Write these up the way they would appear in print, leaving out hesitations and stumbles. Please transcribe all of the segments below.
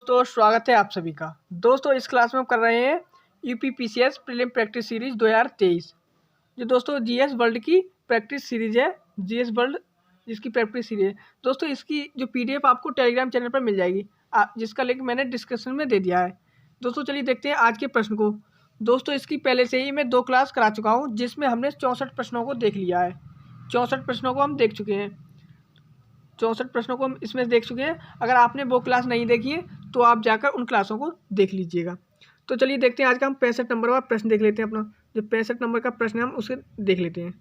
तो स्वागत है आप सभी का। दोस्तों इस क्लास में हम कर रहे हैं यूपीपीसीएस प्रीलिम प्रैक्टिस सीरीज 2023, जो दोस्तों जीएस वर्ल्ड की प्रैक्टिस सीरीज है। जीएस वर्ल्ड जिसकी प्रैक्टिस सीरीज है दोस्तों, इसकी जो पीडीएफ आपको टेलीग्राम चैनल पर मिल जाएगी, जिसका लिंक मैंने डिस्क्रिप्शन में दे दिया है। दोस्तों चलिए देखते हैं आज के प्रश्न को। दोस्तों इसकी पहले से ही मैं 2 क्लास करा चुका हूँ, जिसमें हमने 64 प्रश्नों को देख लिया है। 64 प्रश्नों को हम देख चुके हैं। 64 प्रश्नों को हम इसमें देख चुके हैं। अगर आपने वो क्लास नहीं देखी है तो आप जाकर उन क्लासों को देख लीजिएगा। तो चलिए देखते हैं आज का हम 65 नंबर का प्रश्न देख लेते हैं। अपना जो 65 नंबर का प्रश्न है हम उसे देख लेते हैं।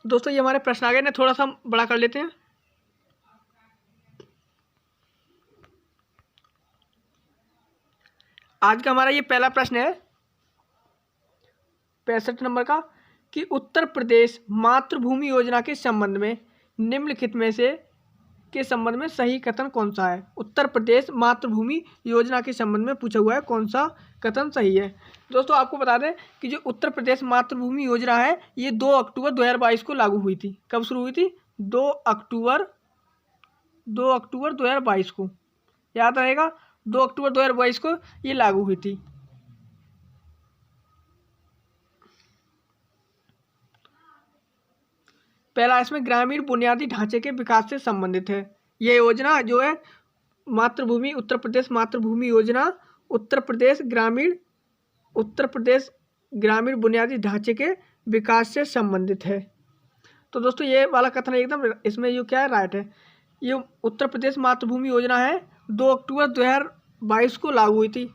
दोस्तों ये हमारे प्रश्न आ गए ना, थोड़ा सा हम बड़ा कर लेते हैं। आज का हमारा ये पहला प्रश्न है 65 नंबर का कि उत्तर प्रदेश मातृभूमि योजना के संबंध में निम्नलिखित में से के संबंध में सही कथन कौन सा है। उत्तर प्रदेश मातृभूमि योजना के संबंध में पूछा हुआ है, कौन सा कथन सही है। दोस्तों आपको बता दें कि जो उत्तर प्रदेश मातृभूमि योजना है ये 2 अक्टूबर 2022 को लागू हुई थी। कब शुरू हुई थी? 2 अक्टूबर 2022 को, याद रहेगा। 2 अक्टूबर 2022 को ये लागू हुई थी। पहला इसमें ग्रामीण बुनियादी ढांचे के विकास से संबंधित है। यह योजना जो है मातृभूमि उत्तर प्रदेश मातृभूमि योजना उत्तर प्रदेश ग्रामीण बुनियादी ढांचे के विकास से संबंधित है। तो दोस्तों ये वाला कथन एकदम इसमें ये क्या है, राइट है। ये उत्तर प्रदेश मातृभूमि योजना है 2 अक्टूबर 2022 को लागू हुई थी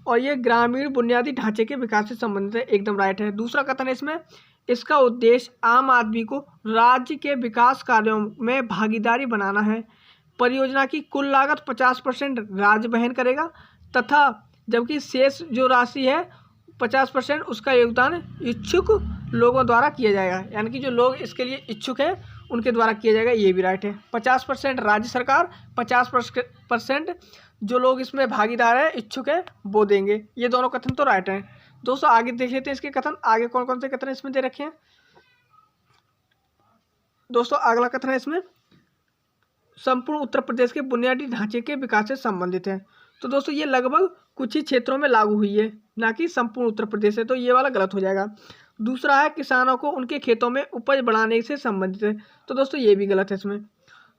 और ये ग्रामीण बुनियादी ढांचे के विकास से संबंधित है, एकदम राइट है। दूसरा कथन है इसमें, इसका उद्देश्य आम आदमी को राज्य के विकास कार्यों में भागीदारी बनाना है। परियोजना की कुल लागत 50% राज्य वहन करेगा तथा जबकि शेष जो राशि है 50% उसका योगदान इच्छुक लोगों द्वारा किया जाएगा, यानी कि जो लोग इसके लिए इच्छुक हैं उनके द्वारा किया जाएगा, ये भी राइट है। 50% राज्य सरकार, 50% जो लोग इसमें भागीदार है इच्छुक है वो देंगे। ये दोनों कथन तो राइट हैं। दोस्तों आगे देख लेते हैं इसके कथन, आगे कौन कौन से कथन इसमें दे रखे हैं। दोस्तों अगला कथन है इसमें संपूर्ण उत्तर प्रदेश के बुनियादी ढांचे के विकास से संबंधित है। तो दोस्तों ये लगभग कुछ ही क्षेत्रों में लागू हुई है, ना कि संपूर्ण उत्तर प्रदेश है, तो ये वाला गलत हो जाएगा। दूसरा है किसानों को उनके खेतों में उपज बढ़ाने से संबंधित है, तो दोस्तों ये भी गलत है इसमें।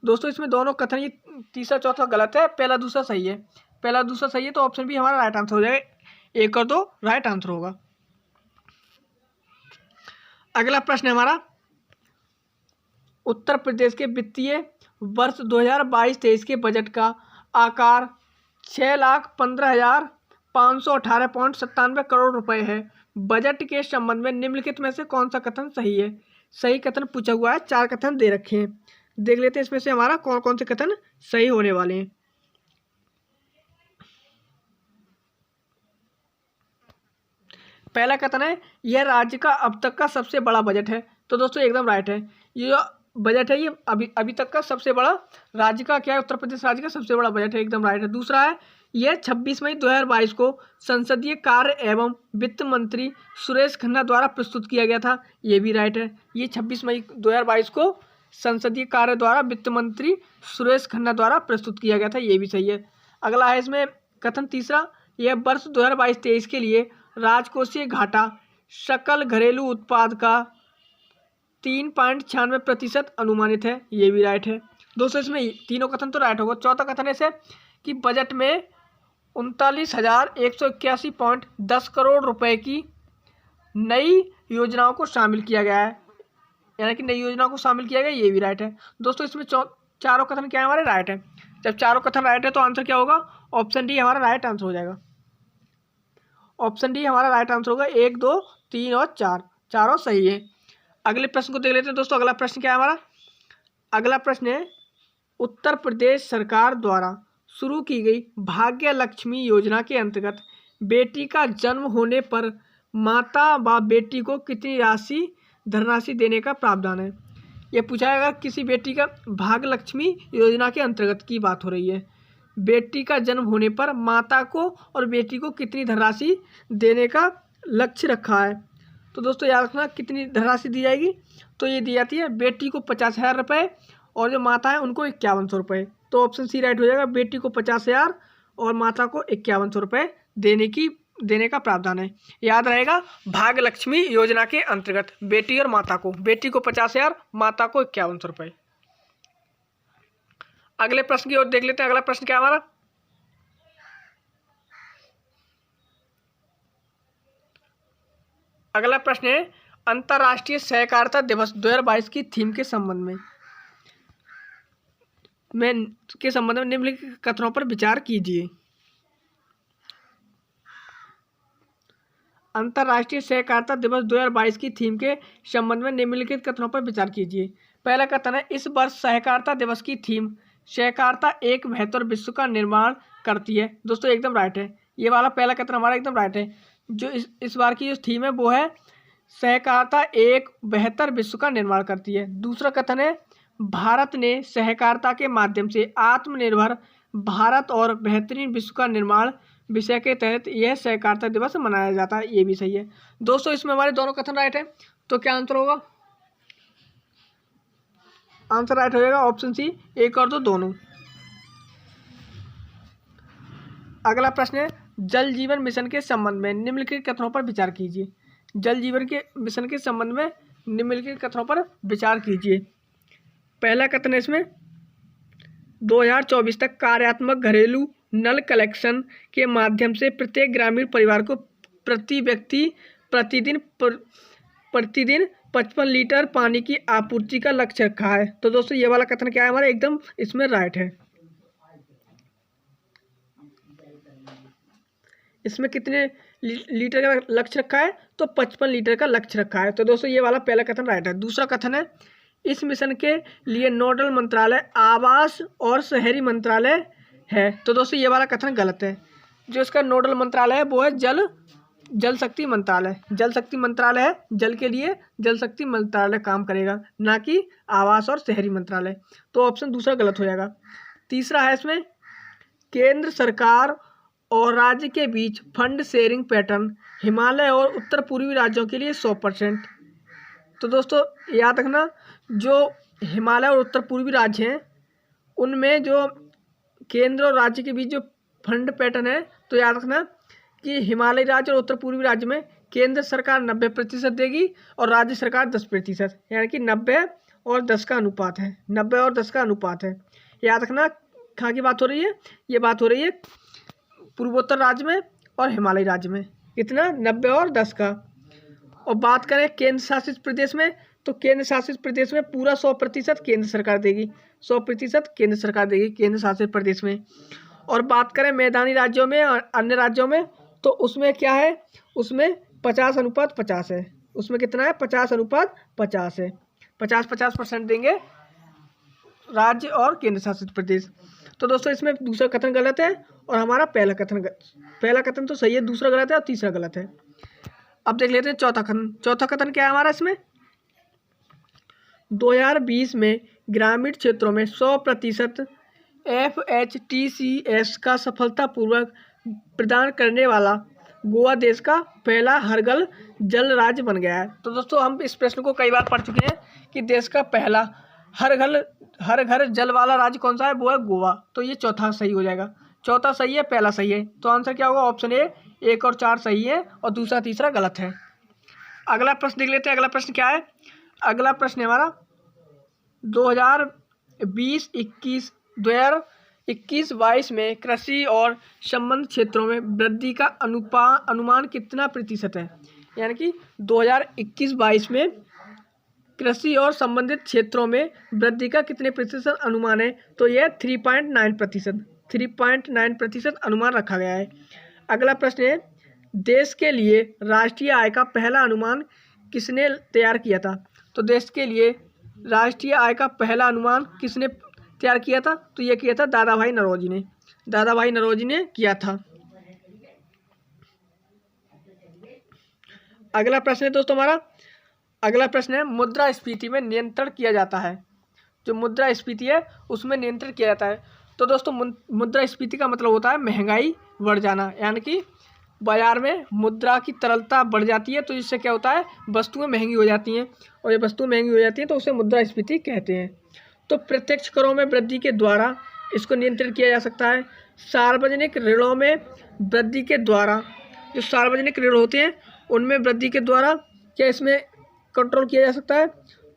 दोस्तों इसमें दोनों कथन ये तीसरा चौथा गलत है, पहला दूसरा सही है। पहला दूसरा सही है तो ऑप्शन भी हमारा राइट आंसर हो जाएगा, 1 और 2 राइट आंसर होगा। अगला प्रश्न है हमारा उत्तर प्रदेश के वित्तीय वर्ष 2022-23 के बजट का आकार 6,15,518.97 करोड़ रुपए है। बजट के संबंध में निम्नलिखित में से कौन सा कथन सही है। सही कथन पूछा हुआ है, 4 कथन दे रखे हैं, देख लेते हैं इसमें से हमारा कौन कौन से कथन सही होने वाले हैं। पहला कथन है यह राज्य का अब तक का सबसे बड़ा बजट है, तो दोस्तों एकदम राइट है। ये बजट है ये अभी तक का सबसे बड़ा राज्य का क्या है, उत्तर प्रदेश राज्य का सबसे बड़ा बजट है, एकदम राइट है। दूसरा है यह 26 मई 2022 को संसदीय कार्य एवं वित्त मंत्री सुरेश खन्ना द्वारा प्रस्तुत किया गया था, ये भी राइट है। ये 26 मई 2022 को संसदीय कार्य द्वारा वित्त मंत्री सुरेश खन्ना द्वारा प्रस्तुत किया गया था, ये भी सही है। अगला है इसमें कथन तीसरा, यह वर्ष 2022-23 के लिए राजकोषीय घाटा सकल घरेलू उत्पाद का 3.96% अनुमानित है, ये भी राइट है। दोस्तों इसमें तीनों कथन तो राइट होगा। चौथा कथन ऐसे कि बजट में 39,181.10 करोड़ रुपए की नई योजनाओं को शामिल किया गया है, यानी कि नई योजनाओं को शामिल किया गया, ये भी राइट है। दोस्तों इसमें चारों कथन क्या है हमारे राइट है। जब चारों कथन राइट है तो आंसर क्या होगा, ऑप्शन डी हमारा राइट आंसर हो जाएगा। ऑप्शन डी हमारा राइट आंसर होगा, 1, 2, 3 और 4 चारों सही है। अगले प्रश्न को देख लेते हैं दोस्तों। अगला प्रश्न क्या है हमारा, अगला प्रश्न है उत्तर प्रदेश सरकार द्वारा शुरू की गई भाग्य लक्ष्मी योजना के अंतर्गत बेटी का जन्म होने पर माता व बेटी को कितनी धनराशि देने का प्रावधान है। यह पूछा है अगर किसी बेटी का भाग्य लक्ष्मी योजना के अंतर्गत की बात हो रही है, बेटी का जन्म होने पर माता को और बेटी को कितनी धनराशि देने का लक्ष्य रखा है। तो दोस्तों याद रखना कितनी धनराशि दी जाएगी, तो ये दी जाती है बेटी को 50,000 रुपये और जो माता है उनको 5100 रुपये। तो ऑप्शन सी राइट हो जाएगा, बेटी को 50,000 और माता को 5100 रुपये देने का प्रावधान है। याद रहेगा भाग्य लक्ष्मी योजना के अंतर्गत बेटी और माता को, बेटी को 50,000, माता को 5100 रुपये। अगले प्रश्न की ओर देख लेते हैं। अगला प्रश्न क्या हमारा, अगला प्रश्न है अंतर्राष्ट्रीय सहकारिता दिवस 2022 की थीम के संबंध में निम्नलिखित कथनों पर विचार कीजिए। अंतर्राष्ट्रीय सहकारिता दिवस 2022 की थीम के संबंध में निम्नलिखित कथनों पर विचार कीजिए। पहला कथन है, इस वर्ष सहकारिता दिवस की थीम सहकारिता एक बेहतर विश्व का निर्माण करती है। दोस्तों एकदम राइट है, ये वाला पहला कथन हमारा एकदम राइट है। जो इस बार की जो थीम है वो है सहकारिता एक बेहतर विश्व का निर्माण करती है। दूसरा कथन है, भारत ने सहकारिता के माध्यम से आत्मनिर्भर भारत और बेहतरीन विश्व का निर्माण विषय के तहत यह सहकारिता दिवस मनाया जाता है। ये भी सही है। दोस्तों इसमें हमारे दोनों कथन राइट है, तो क्या आंसर होगा, आंसर राइट हो जाएगा ऑप्शन सी, एक और दो दोनों। अगला प्रश्न है, जल जीवन मिशन के संबंध में निम्नलिखित कथनों पर विचार कीजिए। जल जीवन के मिशन के संबंध में निम्नलिखित कथनों पर विचार कीजिए। पहला कथन है इसमें 2024 तक कार्यात्मक घरेलू नल कलेक्शन के माध्यम से प्रत्येक ग्रामीण परिवार को प्रति व्यक्ति प्रतिदिन 55 लीटर पानी की आपूर्ति का लक्ष्य रखा है। तो दोस्तों ये वाला कथन क्या है हमारा, एकदम इसमें राइट है। इसमें कितने लीटर का लक्ष्य रखा है, तो 55 लीटर का लक्ष्य रखा है। तो दोस्तों ये वाला पहला कथन राइट है। दूसरा कथन है, इस मिशन के लिए नोडल मंत्रालय आवास और शहरी मंत्रालय है। तो दोस्तों ये वाला कथन गलत है। जो इसका नोडल मंत्रालय है वो है जल शक्ति मंत्रालय। जल शक्ति मंत्रालय है, जल के लिए जल शक्ति मंत्रालय काम करेगा, ना कि आवास और शहरी मंत्रालय। तो ऑप्शन दूसरा गलत हो जाएगा। तीसरा है इसमें, केंद्र सरकार और राज्य के बीच फंड शेयरिंग पैटर्न हिमालय और उत्तर पूर्वी राज्यों के लिए 100%। तो दोस्तों याद रखना, जो हिमालय और उत्तर पूर्वी राज्य हैं उनमें जो केंद्र और राज्य के बीच जो फंड पैटर्न है, तो याद रखना कि हिमालय राज्य और उत्तर पूर्वी राज्य में केंद्र सरकार 90% देगी और राज्य सरकार 10%, यानी कि 90 और 10 का अनुपात है। 90 और 10 का अनुपात है। याद रखना कहाँ की बात हो रही है, ये बात हो रही है पूर्वोत्तर राज्य में और हिमालय राज्य में। कितना, 90 और 10 का। और बात करें केंद्र शासित प्रदेश में, तो केंद्र शासित प्रदेश में पूरा 100% केंद्र सरकार देगी, 100% केंद्र सरकार देगी केंद्र शासित प्रदेश में। और बात करें मैदानी राज्यों में और अन्य राज्यों में, तो उसमें क्या है, उसमें 50:50 है। उसमें कितना है, 50:50 है। 50% देंगे राज्य और केंद्र शासित प्रदेश। तो दोस्तों इसमें दूसरा कथन गलत है और हमारा पहला कथन तो सही है, दूसरा गलत है और तीसरा गलत है। अब देख लेते हैं चौथा कथन। चौथा कथन क्या है हमारा इसमें, 2020 में ग्रामीण क्षेत्रों में 100% FHTCS का सफलतापूर्वक प्रदान करने वाला गोवा देश का पहला हर घर जल राज्य बन गया है। तो दोस्तों हम इस प्रश्न को कई बार पढ़ चुके हैं कि देश का पहला हर घर जल वाला राज्य कौन सा है, वो है गोवा। तो ये चौथा सही हो जाएगा। चौथा सही है, पहला सही है, तो आंसर क्या होगा, ऑप्शन ए, 1 और 4 सही है और दूसरा तीसरा गलत है। अगला प्रश्न देख लेते हैं। अगला प्रश्न क्या है, अगला प्रश्न है हमारा 2021-22 में कृषि और संबद्ध क्षेत्रों में वृद्धि का अनुमान कितना प्रतिशत है। यानी कि 2021-22 में कृषि और संबंधित क्षेत्रों में वृद्धि का कितने प्रतिशत अनुमान है, तो यह 3.9% अनुमान रखा गया है। अगला प्रश्न है, देश के लिए राष्ट्रीय आय का पहला अनुमान किसने तैयार किया था। तो देश के लिए राष्ट्रीय आय का पहला अनुमान किसने तैयार किया था, तो ये किया था दादा भाई नौरोजी ने किया था। अगला प्रश्न है दोस्तों हमारा, अगला प्रश्न है, मुद्रास्फीति में नियंत्रण किया जाता है। जो मुद्रास्फीति है उसमें नियंत्रण किया जाता है। तो दोस्तों मुद्रास्फीति का मतलब होता है महंगाई बढ़ जाना, यानी कि बाजार में मुद्रा की तरलता बढ़ जाती है, तो इससे क्या होता है, वस्तुएं महंगी हो जाती हैं, और ये वस्तुएं महंगी हो जाती हैं तो उसे मुद्रास्फीति कहते हैं। तो प्रत्यक्ष करों में वृद्धि के द्वारा इसको नियंत्रित किया जा सकता है। सार्वजनिक ऋणों में वृद्धि के द्वारा, जो सार्वजनिक ऋण होते हैं उनमें वृद्धि के द्वारा क्या इसमें कंट्रोल किया जा सकता है।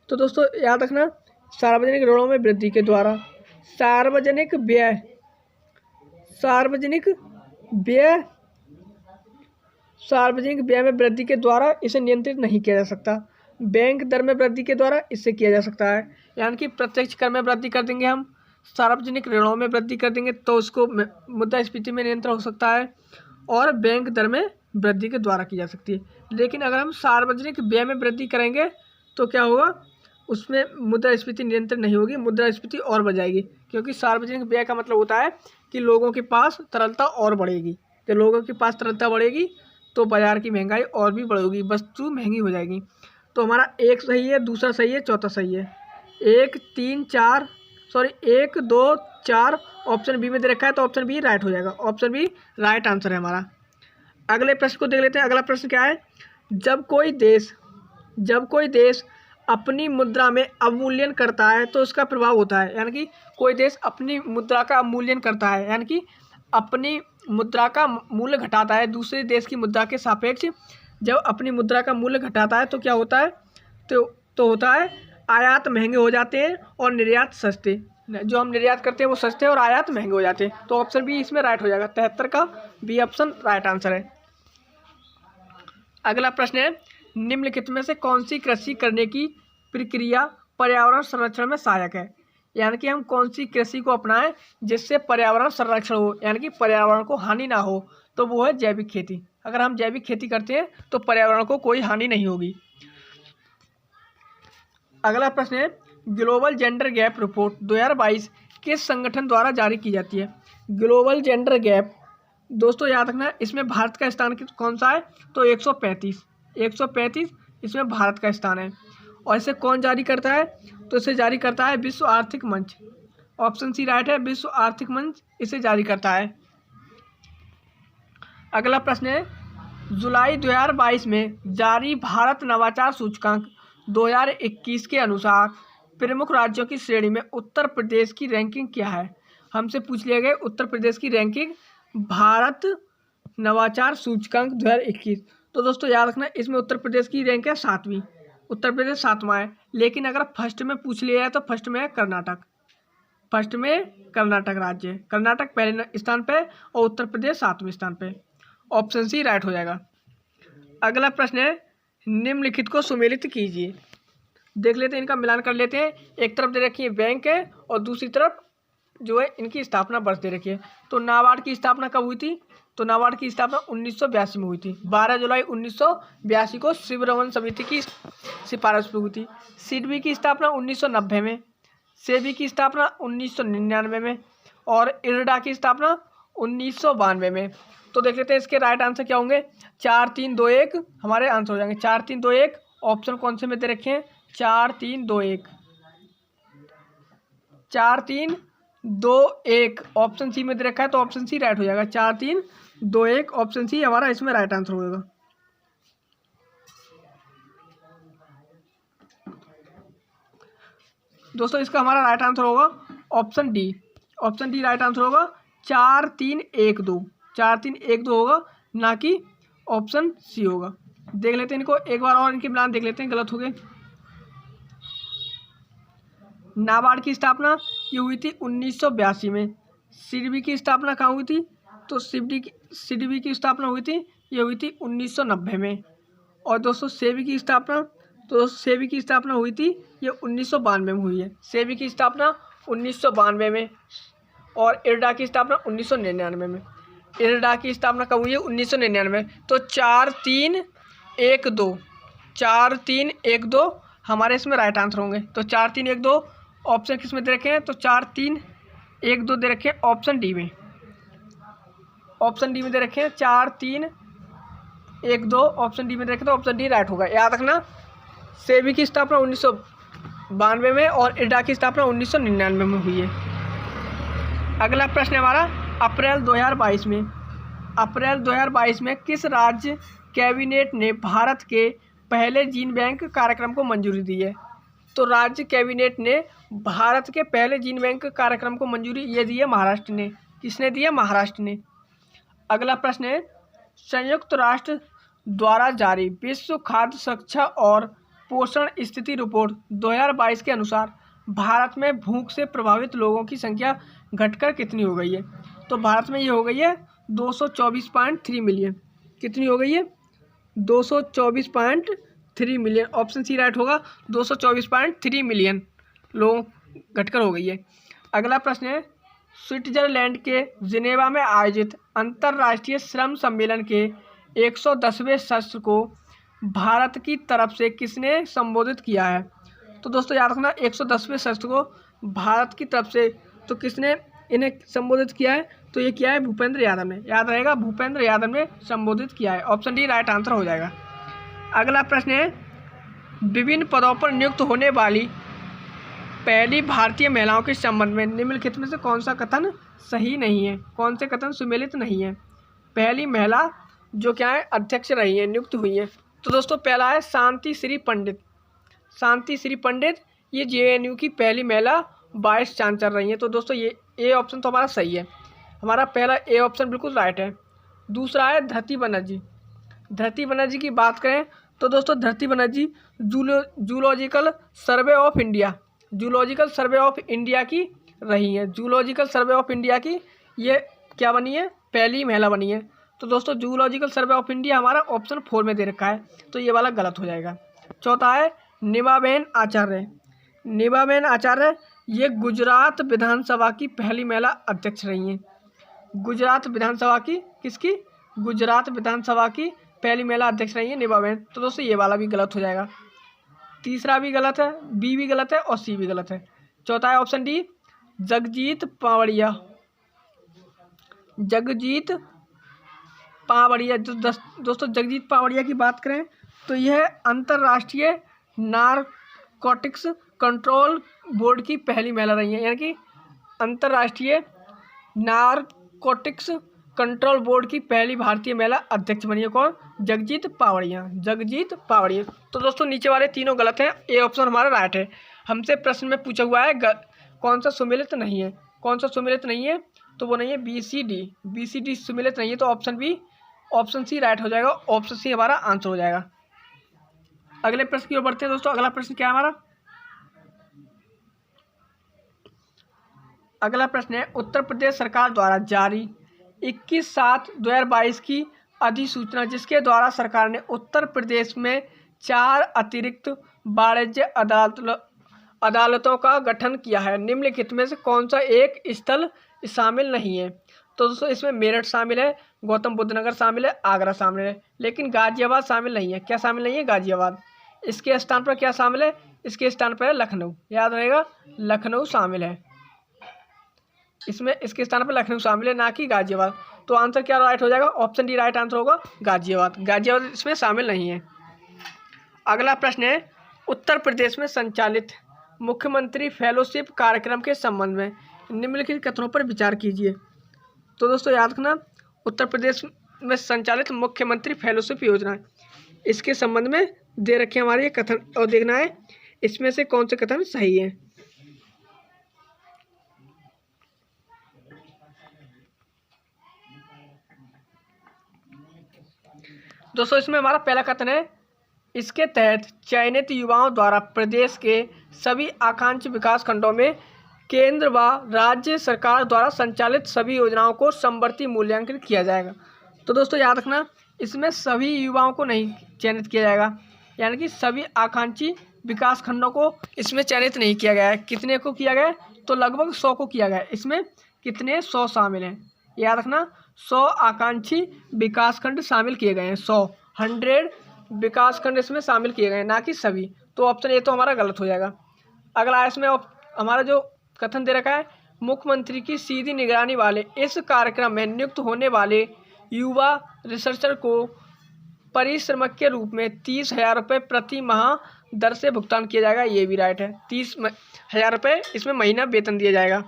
तो दोस्तों याद रखना, सार्वजनिक ऋणों में वृद्धि के द्वारा। सार्वजनिक व्यय, सार्वजनिक व्यय में वृद्धि के द्वारा इसे नियंत्रित नहीं किया जा सकता। बैंक दर में वृद्धि के द्वारा इससे किया जा सकता है। यानी कि प्रत्यक्ष कर में वृद्धि कर देंगे हम, सार्वजनिक ऋणों में वृद्धि कर देंगे तो उसको मुद्रास्फीति में नियंत्रण हो सकता है, और बैंक दर में वृद्धि के द्वारा की जा सकती है। लेकिन अगर हम सार्वजनिक व्यय में वृद्धि करेंगे तो क्या होगा, उसमें मुद्रास्फीति नियंत्रण नहीं होगी, मुद्रास्फीति और बढ़ जाएगी, क्योंकि सार्वजनिक व्यय का मतलब होता है कि लोगों के पास तरलता और बढ़ेगी। तो लोगों के पास तरलता बढ़ेगी तो बाजार की महंगाई और भी बढ़ेगी, वस्तु महंगी हो जाएगी। तो हमारा एक सही है, दूसरा सही है, चौथा सही है। 1 2 4 ऑप्शन बी में दे रखा है, तो ऑप्शन बी राइट हो जाएगा। ऑप्शन बी राइट आंसर है हमारा। अगले प्रश्न को देख लेते हैं। अगला प्रश्न क्या है, जब कोई देश अपनी मुद्रा में अवमूल्यन करता है तो उसका प्रभाव होता है। यानी कि कोई देश अपनी मुद्रा का अवमूल्यन करता है, यानी कि अपनी मुद्रा का मूल्य घटाता है दूसरे देश की मुद्रा के सापेक्ष। जब अपनी मुद्रा का मूल्य घटाता है तो क्या होता है, तो होता है आयात महंगे हो जाते हैं और निर्यात सस्ते। जो हम निर्यात करते हैं वो सस्ते और आयात महंगे हो जाते हैं। तो ऑप्शन बी इसमें राइट हो जाएगा। 73 का बी ऑप्शन राइट आंसर है। अगला प्रश्न है, निम्नलिखित में से कौन सी कृषि करने की प्रक्रिया पर्यावरण संरक्षण में सहायक है। यानी कि हम कौन सी कृषि को अपनाएं जिससे पर्यावरण संरक्षण हो, यानी कि पर्यावरण को हानि ना हो, तो वो है जैविक खेती। अगर हम जैविक खेती करते हैं तो पर्यावरण को कोई हानि नहीं होगी। अगला प्रश्न है, ग्लोबल जेंडर गैप रिपोर्ट 2022 किस संगठन द्वारा जारी की जाती है। ग्लोबल जेंडर गैप, दोस्तों याद रखना इसमें भारत का स्थान कौन सा है, तो 135 इसमें भारत का स्थान है। और इसे कौन जारी करता है, तो इसे जारी करता है विश्व आर्थिक मंच। ऑप्शन सी राइट है, विश्व आर्थिक मंच इसे जारी करता है। अगला प्रश्न है, जुलाई 2022 में जारी भारत नवाचार सूचकांक 2021 के अनुसार प्रमुख राज्यों की श्रेणी में उत्तर प्रदेश की रैंकिंग क्या है। हमसे पूछ लिया गया उत्तर प्रदेश की रैंकिंग भारत नवाचार सूचकांक 2021। तो दोस्तों याद रखना इसमें उत्तर प्रदेश की रैंक है 7वीं, उत्तर प्रदेश 7वां है। लेकिन अगर फर्स्ट में पूछ लिया है तो फर्स्ट में है कर्नाटक, फर्स्ट में कर्नाटक राज्य, कर्नाटक पहले स्थान पे और उत्तर प्रदेश 7वें स्थान पे। ऑप्शन सी राइट हो जाएगा। अगला प्रश्न है, निम्नलिखित को सुमेलित कीजिए। देख लेते हैं, इनका मिलान कर लेते हैं। एक तरफ दे रखी है बैंक है और दूसरी तरफ जो है इनकी स्थापना वर्ष दे रखी है। तो नाबार्ड की स्थापना कब हुई थी, तो नाबार्ड की स्थापना 1982 में हुई थी। 12 जुलाई 1982 को शिवरमन समिति की सिफारिश पर हुई थी। सिडबी की स्थापना 1990 में, सेबी की स्थापना 1999 में और इरडा की स्थापना 1992 में। तो देख लेते हैं इसके राइट आंसर क्या होंगे। 4 3 2 1 हमारे आंसर हो जाएंगे। 4 3 2 1 ऑप्शन कौन से में दे रखे हैं, 4 3 2 1 4 3 2 1 ऑप्शन सी में दे रखा है, तो ऑप्शन सी राइट हो जाएगा। 4 3 2 1 ऑप्शन सी हमारा इसमें राइट आंसर होगा। दोस्तों इसका हमारा राइट आंसर होगा option D, option D right answer होगा। 4 3 1 2 4 3 1 2 होगा, ना कि ऑप्शन सी होगा। देख लेते हैं इनको एक बार और, इनके मिलान देख लेते हैं, गलत हो गए। नाबार्ड की स्थापना ये हुई थी 1982 में। सिडबी की स्थापना कहाँ हुई थी, तो सिडबी की स्थापना हुई थी, ये हुई थी 1990 में। और दोस्तों सेबी की स्थापना, तो सेबी की स्थापना हुई थी ये 1992 में हुई है। सेबी की स्थापना 1992 में और इरडा की स्थापना 1999 में। इरडा की स्थापना कब हुई है, 1999 में। तो 4 3 1 2 4 3 1 2 हमारे इसमें राइट आंसर होंगे। तो 4 3 1 2 ऑप्शन किस में दे रखे हैं, तो 4 3 1 2 दे रखे हैं ऑप्शन डी में, ऑप्शन डी में दे रखे हैं। 4 3 1 2 ऑप्शन डी में दे रखे, तो ऑप्शन डी राइट होगा। याद रखना सेबी की स्थापना 1992 में और इरडा की स्थापना 1999 में हुई है। अगला प्रश्न हमारा, अप्रैल 2022 में अप्रैल 2022 में किस राज्य कैबिनेट ने भारत के पहले जीन बैंक कार्यक्रम को मंजूरी दी है? तो राज्य कैबिनेट ने भारत के पहले जीन बैंक कार्यक्रम को मंजूरी ये दी है महाराष्ट्र ने। किसने दी है? महाराष्ट्र ने। अगला प्रश्न है, संयुक्त राष्ट्र द्वारा जारी विश्व खाद्य सुरक्षा और पोषण स्थिति रिपोर्ट 2022 के अनुसार भारत में भूख से प्रभावित लोगों की संख्या घटकर कितनी हो गई है? तो भारत में ये हो गई है 224.3 मिलियन। कितनी हो गई है? 224.3 मिलियन। ऑप्शन सी राइट होगा, 224.3 मिलियन लोग घटकर हो गई है। अगला प्रश्न है, स्विट्जरलैंड के जिनेवा में आयोजित अंतर्राष्ट्रीय श्रम सम्मेलन के 110वें सत्र को भारत की तरफ से किसने संबोधित किया है? तो दोस्तों याद रखना, 110वें सत्र को भारत की तरफ से तो किसने इन्हें संबोधित किया है? तो ये किया है भूपेंद्र यादव ने। याद रहेगा, भूपेंद्र यादव ने संबोधित किया है। ऑप्शन डी राइट आंसर हो जाएगा। अगला प्रश्न है, विभिन्न पदों पर नियुक्त होने वाली पहली भारतीय महिलाओं के संबंध में निम्नलिखित में से कौन सा कथन सही नहीं है? कौन से कथन सुमेलित नहीं है? पहली महिला जो क्या है अध्यक्ष रही है, नियुक्त हुई है। तो दोस्तों पहला है शांति श्री पंडित। शांति श्री पंडित ये JNU की पहली महिला वाइस चांसलर रही हैं। तो दोस्तों ये ए ऑप्शन तो हमारा सही है। हमारा पहला ए ऑप्शन बिल्कुल राइट है। दूसरा है धरती बनर्जी। धरती बनर्जी की बात करें तो दोस्तों धरती Banerjee zoological survey of India, zoological survey of India की रही हैं। जूलॉजिकल सर्वे ऑफ इंडिया की ये क्या बनी है? पहली महिला बनी है। तो दोस्तों जूलॉजिकल सर्वे ऑफ इंडिया हमारा ऑप्शन 4 में दे रखा है, तो ये वाला गलत हो जाएगा। चौथा है निमाबेन आचार्य। निमाबेन आचार्य ये गुजरात विधानसभा की पहली महिला अध्यक्ष रही हैं। गुजरात विधानसभा की किसकी? गुजरात विधानसभा की पहली महिला अध्यक्ष रही है निमाबेन। तो दोस्तों ये वाला भी गलत हो जाएगा। तीसरा भी गलत है, बी भी गलत है और सी भी गलत है। चौथा है ऑप्शन डी जगजीत पावड़िया। जगजीत पावड़िया दोस्तों जगजीत पावड़िया की बात करें तो यह अंतर्राष्ट्रीय नारकोटिक्स कंट्रोल बोर्ड की पहली महिला रही है। यानी कि अंतर्राष्ट्रीय नारकोटिक्स कंट्रोल बोर्ड की पहली भारतीय महिला अध्यक्ष बनी है। कौन? जगजीत पावड़िया। जगजीत पावड़िया। तो दोस्तों नीचे वाले तीनों गलत हैं, ए ऑप्शन हमारा राइट है। हमसे प्रश्न में पूछा हुआ है कौन सा सुमेलित नहीं है? कौन सा सुमेलित नहीं है? तो वो नहीं है BCD। BCD सुमेलित नहीं है, तो option B, option C right हो जाएगा। ऑप्शन सी हमारा आंसर हो जाएगा। अगले प्रश्न की ओर बढ़ते हैं दोस्तों। अगला प्रश्न क्या है हमारा? अगला प्रश्न है, उत्तर प्रदेश सरकार द्वारा जारी 21/7/2022 की अधिसूचना जिसके द्वारा सरकार ने उत्तर प्रदेश में 4 अतिरिक्त वाणिज्य अदालतों का गठन किया है, निम्नलिखित में से कौन सा एक स्थल शामिल नहीं है? तो दोस्तों इसमें मेरठ शामिल है, गौतम बुद्ध नगर शामिल है, आगरा शामिल है, लेकिन गाजियाबाद शामिल नहीं है। क्या शामिल नहीं है? गाजियाबाद। इसके स्थान पर क्या शामिल है? इसके स्थान पर है लखनऊ। याद रहेगा, लखनऊ शामिल है इसमें। इसके स्थान पर लखनऊ शामिल है, ना कि गाजियाबाद। तो आंसर क्या राइट हो जाएगा? ऑप्शन डी राइट आंसर होगा, गाजियाबाद। गाजियाबाद इसमें शामिल नहीं है। अगला प्रश्न है, उत्तर प्रदेश में संचालित मुख्यमंत्री फेलोशिप कार्यक्रम के संबंध में निम्नलिखित कथनों पर विचार कीजिए। तो दोस्तों याद रखना, उत्तर प्रदेश में संचालित मुख्यमंत्री फेलोशिप योजना, इसके संबंध में दे रखे हमारे ये कथन, और देखना है इसमें से कौन से कथन सही है। दोस्तों इसमें हमारा पहला कथन है, इसके तहत चयनित युवाओं द्वारा प्रदेश के सभी आकांक्षी विकास खंडों में केंद्र व राज्य सरकार द्वारा संचालित सभी योजनाओं को समवर्ती मूल्यांकन किया जाएगा। तो दोस्तों याद रखना, इसमें सभी युवाओं को नहीं चयनित किया जाएगा, यानी कि सभी आकांक्षी विकास खंडों को इसमें चयनित नहीं किया गया है। कितने को किया गया है? तो लगभग 100 को किया गया है। इसमें कितने? 100 शामिल हैं। याद रखना, 100 आकांक्षी विकास खंड शामिल किए गए हैं। 100 विकास खंड इसमें शामिल किए गए हैं, ना कि सभी। तो ऑप्शन ए तो हमारा गलत हो जाएगा। अगला इसमें हमारा जो कथन दे रखा है, मुख्यमंत्री की सीधी निगरानी वाले इस कार्यक्रम में नियुक्त होने वाले युवा रिसर्चर को परिश्रमक के रूप में 30,000 रुपये प्रति माह दर से भुगतान किया जाएगा। ये भी राइट है, 30,000 रुपये इसमें महीना वेतन दिया जाएगा।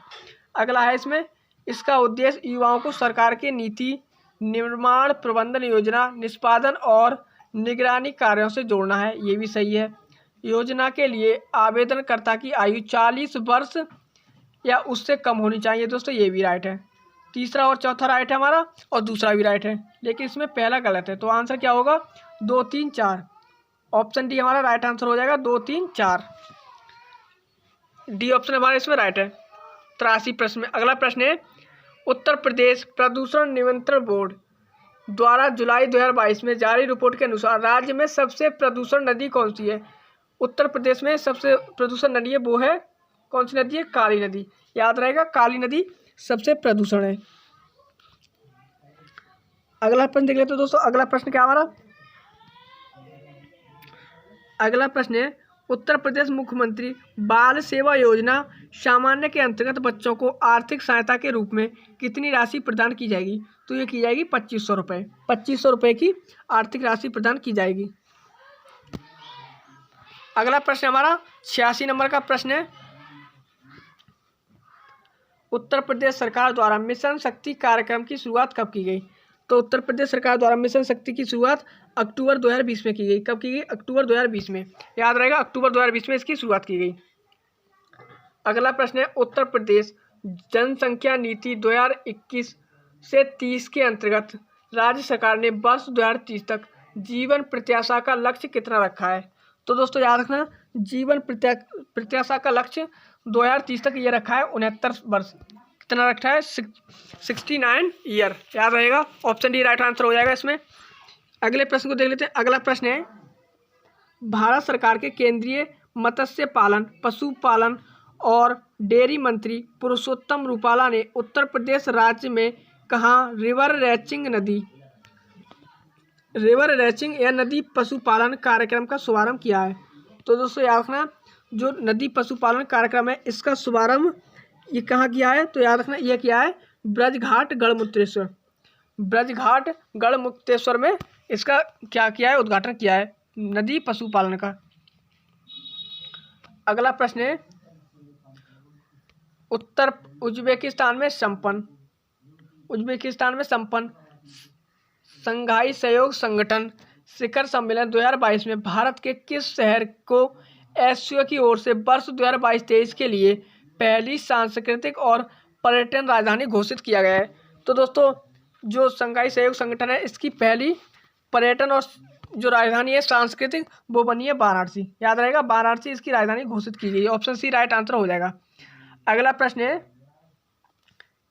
अगला है इसमें, इसका उद्देश्य युवाओं को सरकार की नीति निर्माण प्रबंधन योजना, निष्पादन और निगरानी कार्यों से जोड़ना है, ये भी सही है। योजना के लिए आवेदनकर्ता की आयु 40 वर्ष या उससे कम होनी चाहिए दोस्तों, ये भी राइट है। तीसरा और चौथा राइट है हमारा, और दूसरा भी राइट है, लेकिन इसमें पहला गलत है। तो आंसर क्या होगा? 2, 3, 4। ऑप्शन डी हमारा राइट आंसर हो जाएगा, 2, 3, 4। डी ऑप्शन हमारा इसमें राइट है। 83 प्रश्न में अगला प्रश्न है, उत्तर प्रदेश प्रदूषण नियंत्रण बोर्ड द्वारा जुलाई 2022 में जारी रिपोर्ट के अनुसार राज्य में सबसे प्रदूषण नदी कौन सी है? उत्तर प्रदेश में सबसे प्रदूषण नदी है, वो है कौन सी नदी है? काली नदी। याद रहेगा, काली नदी सबसे प्रदूषण है। अगला प्रश्न देख लेते हैं दोस्तों। अगला प्रश्न क्या हमारा? अगला प्रश्न है, उत्तर प्रदेश मुख्यमंत्री बाल सेवा योजना सामान्य के अंतर्गत बच्चों को आर्थिक सहायता के रूप में कितनी राशि प्रदान की जाएगी? तो ये की जाएगी 2500 रुपये। 2500 रुपये की आर्थिक राशि प्रदान की जाएगी। अगला प्रश्न हमारा 86 नंबर का प्रश्न है, उत्तर प्रदेश सरकार द्वारा मिशन शक्ति कार्यक्रम की शुरुआत कब की गई? तो उत्तर प्रदेश सरकार द्वारा मिशन शक्ति की शुरुआत अक्टूबर 2020 में की गई। कब की गई? अक्टूबर 2020 में। याद रहेगा, अक्टूबर 2020 में इसकी शुरुआत की गई। अगला प्रश्न है, उत्तर प्रदेश जनसंख्या नीति 2021 से 30 के अंतर्गत राज्य सरकार ने वर्ष 2030 तक जीवन प्रत्याशा का लक्ष्य कितना रखा है? तो दोस्तों याद रखना, जीवन प्रत्याशा का लक्ष्य 2030 तक ये रखा है 69 वर्ष। कितना रखा है? 69 ईयर। याद रहेगा, ऑप्शन डी राइट आंसर हो जाएगा इसमें। अगले प्रश्न को देख लेते हैं। अगला प्रश्न है, भारत सरकार के केंद्रीय मत्स्य पालन, पशुपालन और डेयरी मंत्री पुरुषोत्तम रूपाला ने उत्तर प्रदेश राज्य में कहाँ रिवर रैचिंग या नदी पशुपालन कार्यक्रम का शुभारंभ किया है? तो दोस्तों याद रखना, जो नदी पशुपालन कार्यक्रम है इसका शुभारंभ ये कहाँ किया है? तो याद रखना, ये किया है ब्रजघाट गढ़मुक्तेश्वर में इसका क्या किया है? उद्घाटन किया है नदी पशुपालन का। अगला प्रश्न है, उज्बेकिस्तान में संपन्न संघाई सहयोग संगठन शिखर सम्मेलन 2022 में भारत के किस शहर को एससीओ की ओर से वर्ष 2022-23 के लिए पहली सांस्कृतिक और पर्यटन राजधानी घोषित किया गया है? तो दोस्तों जो संघाई सहयोग संगठन है इसकी पहली पर्यटन और जो राजधानी है सांस्कृतिक, वो बनी है वाराणसी। याद रहेगा, वाराणसी इसकी राजधानी घोषित की गई है। ऑप्शन सी राइट आंसर हो जाएगा। अगला प्रश्न है,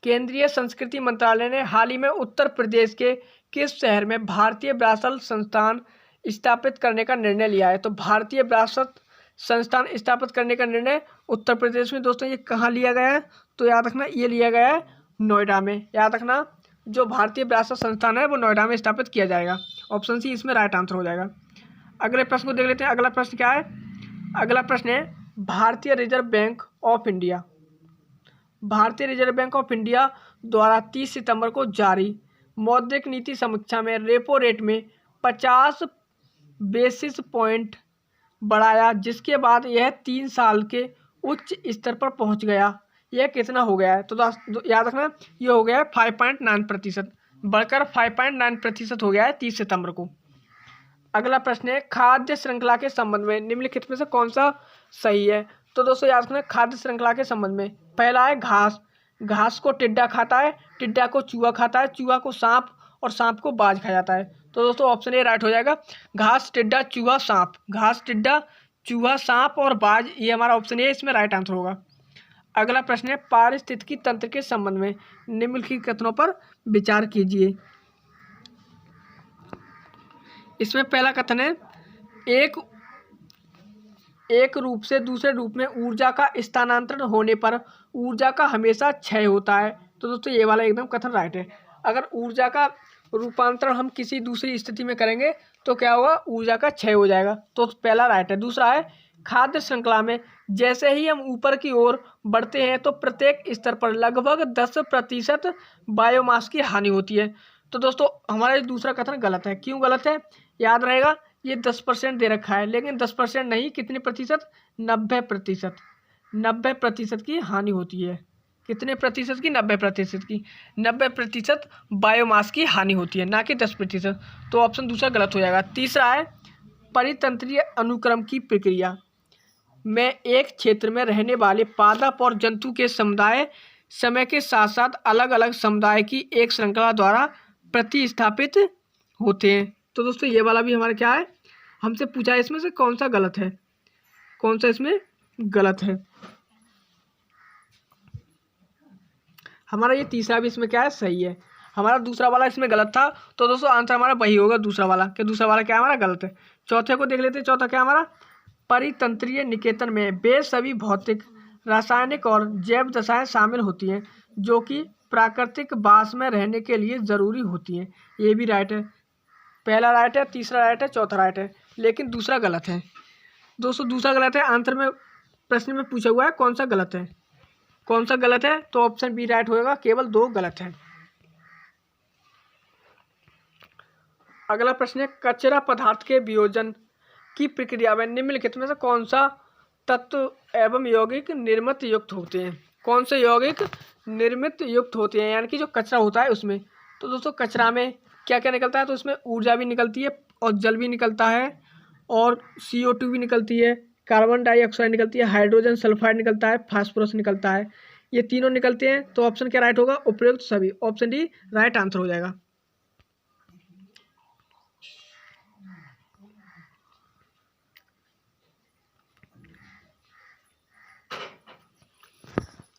केंद्रीय संस्कृति मंत्रालय ने हाल ही में उत्तर प्रदेश के किस शहर में भारतीय विरासत संस्थान स्थापित करने का निर्णय लिया है? तो भारतीय विरासत संस्थान स्थापित करने का निर्णय उत्तर प्रदेश में दोस्तों ये कहाँ लिया गया है? तो याद रखना, ये लिया गया है नोएडा में। याद रखना, जो भारतीय विरासत संस्थान है वो नोएडा में स्थापित किया जाएगा। ऑप्शन सी इसमें राइट आंसर हो जाएगा। अगले प्रश्न को देख लेते हैं। अगला प्रश्न क्या है? अगला प्रश्न है, भारतीय रिजर्व बैंक ऑफ इंडिया द्वारा 30 सितंबर को जारी मौद्रिक नीति समीक्षा में रेपो रेट में 50 बेसिस पॉइंट बढ़ाया, जिसके बाद यह 3 साल के उच्च स्तर पर पहुंच गया। यह कितना हो गया है? तो याद रखना, यह हो गया है 5.9%, बढ़कर 5.9% हो गया है 30 सितंबर को। अगला प्रश्न है, खाद्य श्रृंखला के संबंध में निम्नलिखित में से कौन सा सही है? तो दोस्तों याद रखना, खाद्य श्रृंखला के संबंध में पहला है घास को टिड्डा खाता है, टिड्डा को चूहा खाता है, चूहा को सांप और सांप को बाज खा जाता है। तो दोस्तों ऑप्शन ए राइट हो जाएगा, घास टिड्डा चूहा सांप। घास टिड्डा चूहा सांप और बाज, ये हमारा ऑप्शन ए इसमें राइट आंसर होगा। अगला प्रश्न है, पारिस्थितिकी तंत्र के संबंध में निम्नलिखित कथनों पर विचार कीजिए। इसमें पहला कथन है, एक रूप से दूसरे रूप में ऊर्जा का स्थानांतरण होने पर ऊर्जा का हमेशा क्षय होता है। तो दोस्तों ये वाला एकदम कथन राइट है। अगर ऊर्जा का रूपांतरण हम किसी दूसरी स्थिति में करेंगे तो क्या होगा? ऊर्जा का क्षय हो जाएगा। तो पहला राइट है। दूसरा है, खाद्य श्रृंखला में जैसे ही हम ऊपर की ओर बढ़ते हैं तो प्रत्येक स्तर पर लगभग 10% बायोमास की हानि होती है। तो दोस्तों हमारा ये दूसरा कथन गलत है। क्यों गलत है? याद रहेगा, ये 10% दे रखा है, लेकिन 10% नहीं, कितने प्रतिशत? 90%। 90% की हानि होती है कितने प्रतिशत की? 90% की। 90% बायोमास की हानि होती है, ना कि 10%। तो ऑप्शन दूसरा गलत हो जाएगा। तीसरा है परितंत्रीय अनुक्रम की प्रक्रिया में एक क्षेत्र में रहने वाले पादप और जंतु के समुदाय समय के साथ साथ अलग अलग समुदाय की एक श्रृंखला द्वारा प्रतिस्थापित होते हैं। तो दोस्तों ये वाला भी हमारा क्या है, हमसे पूछा है इसमें से कौन सा गलत है, कौन सा इसमें गलत है। हमारा ये तीसरा भी इसमें क्या है, सही है। हमारा दूसरा वाला इसमें गलत था, तो दोस्तों आंसर हमारा वही होगा दूसरा वाला, कि दूसरा वाला क्या हमारा गलत है। चौथे को देख लेते हैं। चौथा क्या हमारा, परितंत्रीय निकेतन में वे सभी भौतिक, रासायनिक और जैव दशाएं शामिल होती हैं जो कि प्राकृतिक बास में रहने के लिए ज़रूरी होती हैं। ये भी राइट है। पहला राइट है, तीसरा राइट है, चौथा राइट है, लेकिन दूसरा गलत है। दोस्तों दूसरा गलत है। आंसर में प्रश्न में पूछा हुआ है कौन सा गलत है, कौन सा गलत है, तो ऑप्शन बी राइट होगा। केवल 2 गलत है। अगला प्रश्न है, कचरा पदार्थ के वियोजन की प्रक्रिया में निम्नलिखित में से कौन सा तत्व एवं यौगिक निर्मित युक्त होते हैं? कौन से यौगिक निर्मित युक्त होते हैं, यानी कि जो कचरा होता है उसमें। तो दोस्तों कचरा में क्या क्या निकलता है, तो उसमें ऊर्जा भी निकलती है और जल भी निकलता है और CO2 भी निकलती है, कार्बन डाइऑक्साइड निकलती है, हाइड्रोजन सल्फाइड निकलता है, फास्फोरस निकलता है। ये तीनों निकलते हैं। तो ऑप्शन क्या राइट होगा, उपयुक्त सभी। ऑप्शन डी राइट आंसर हो जाएगा।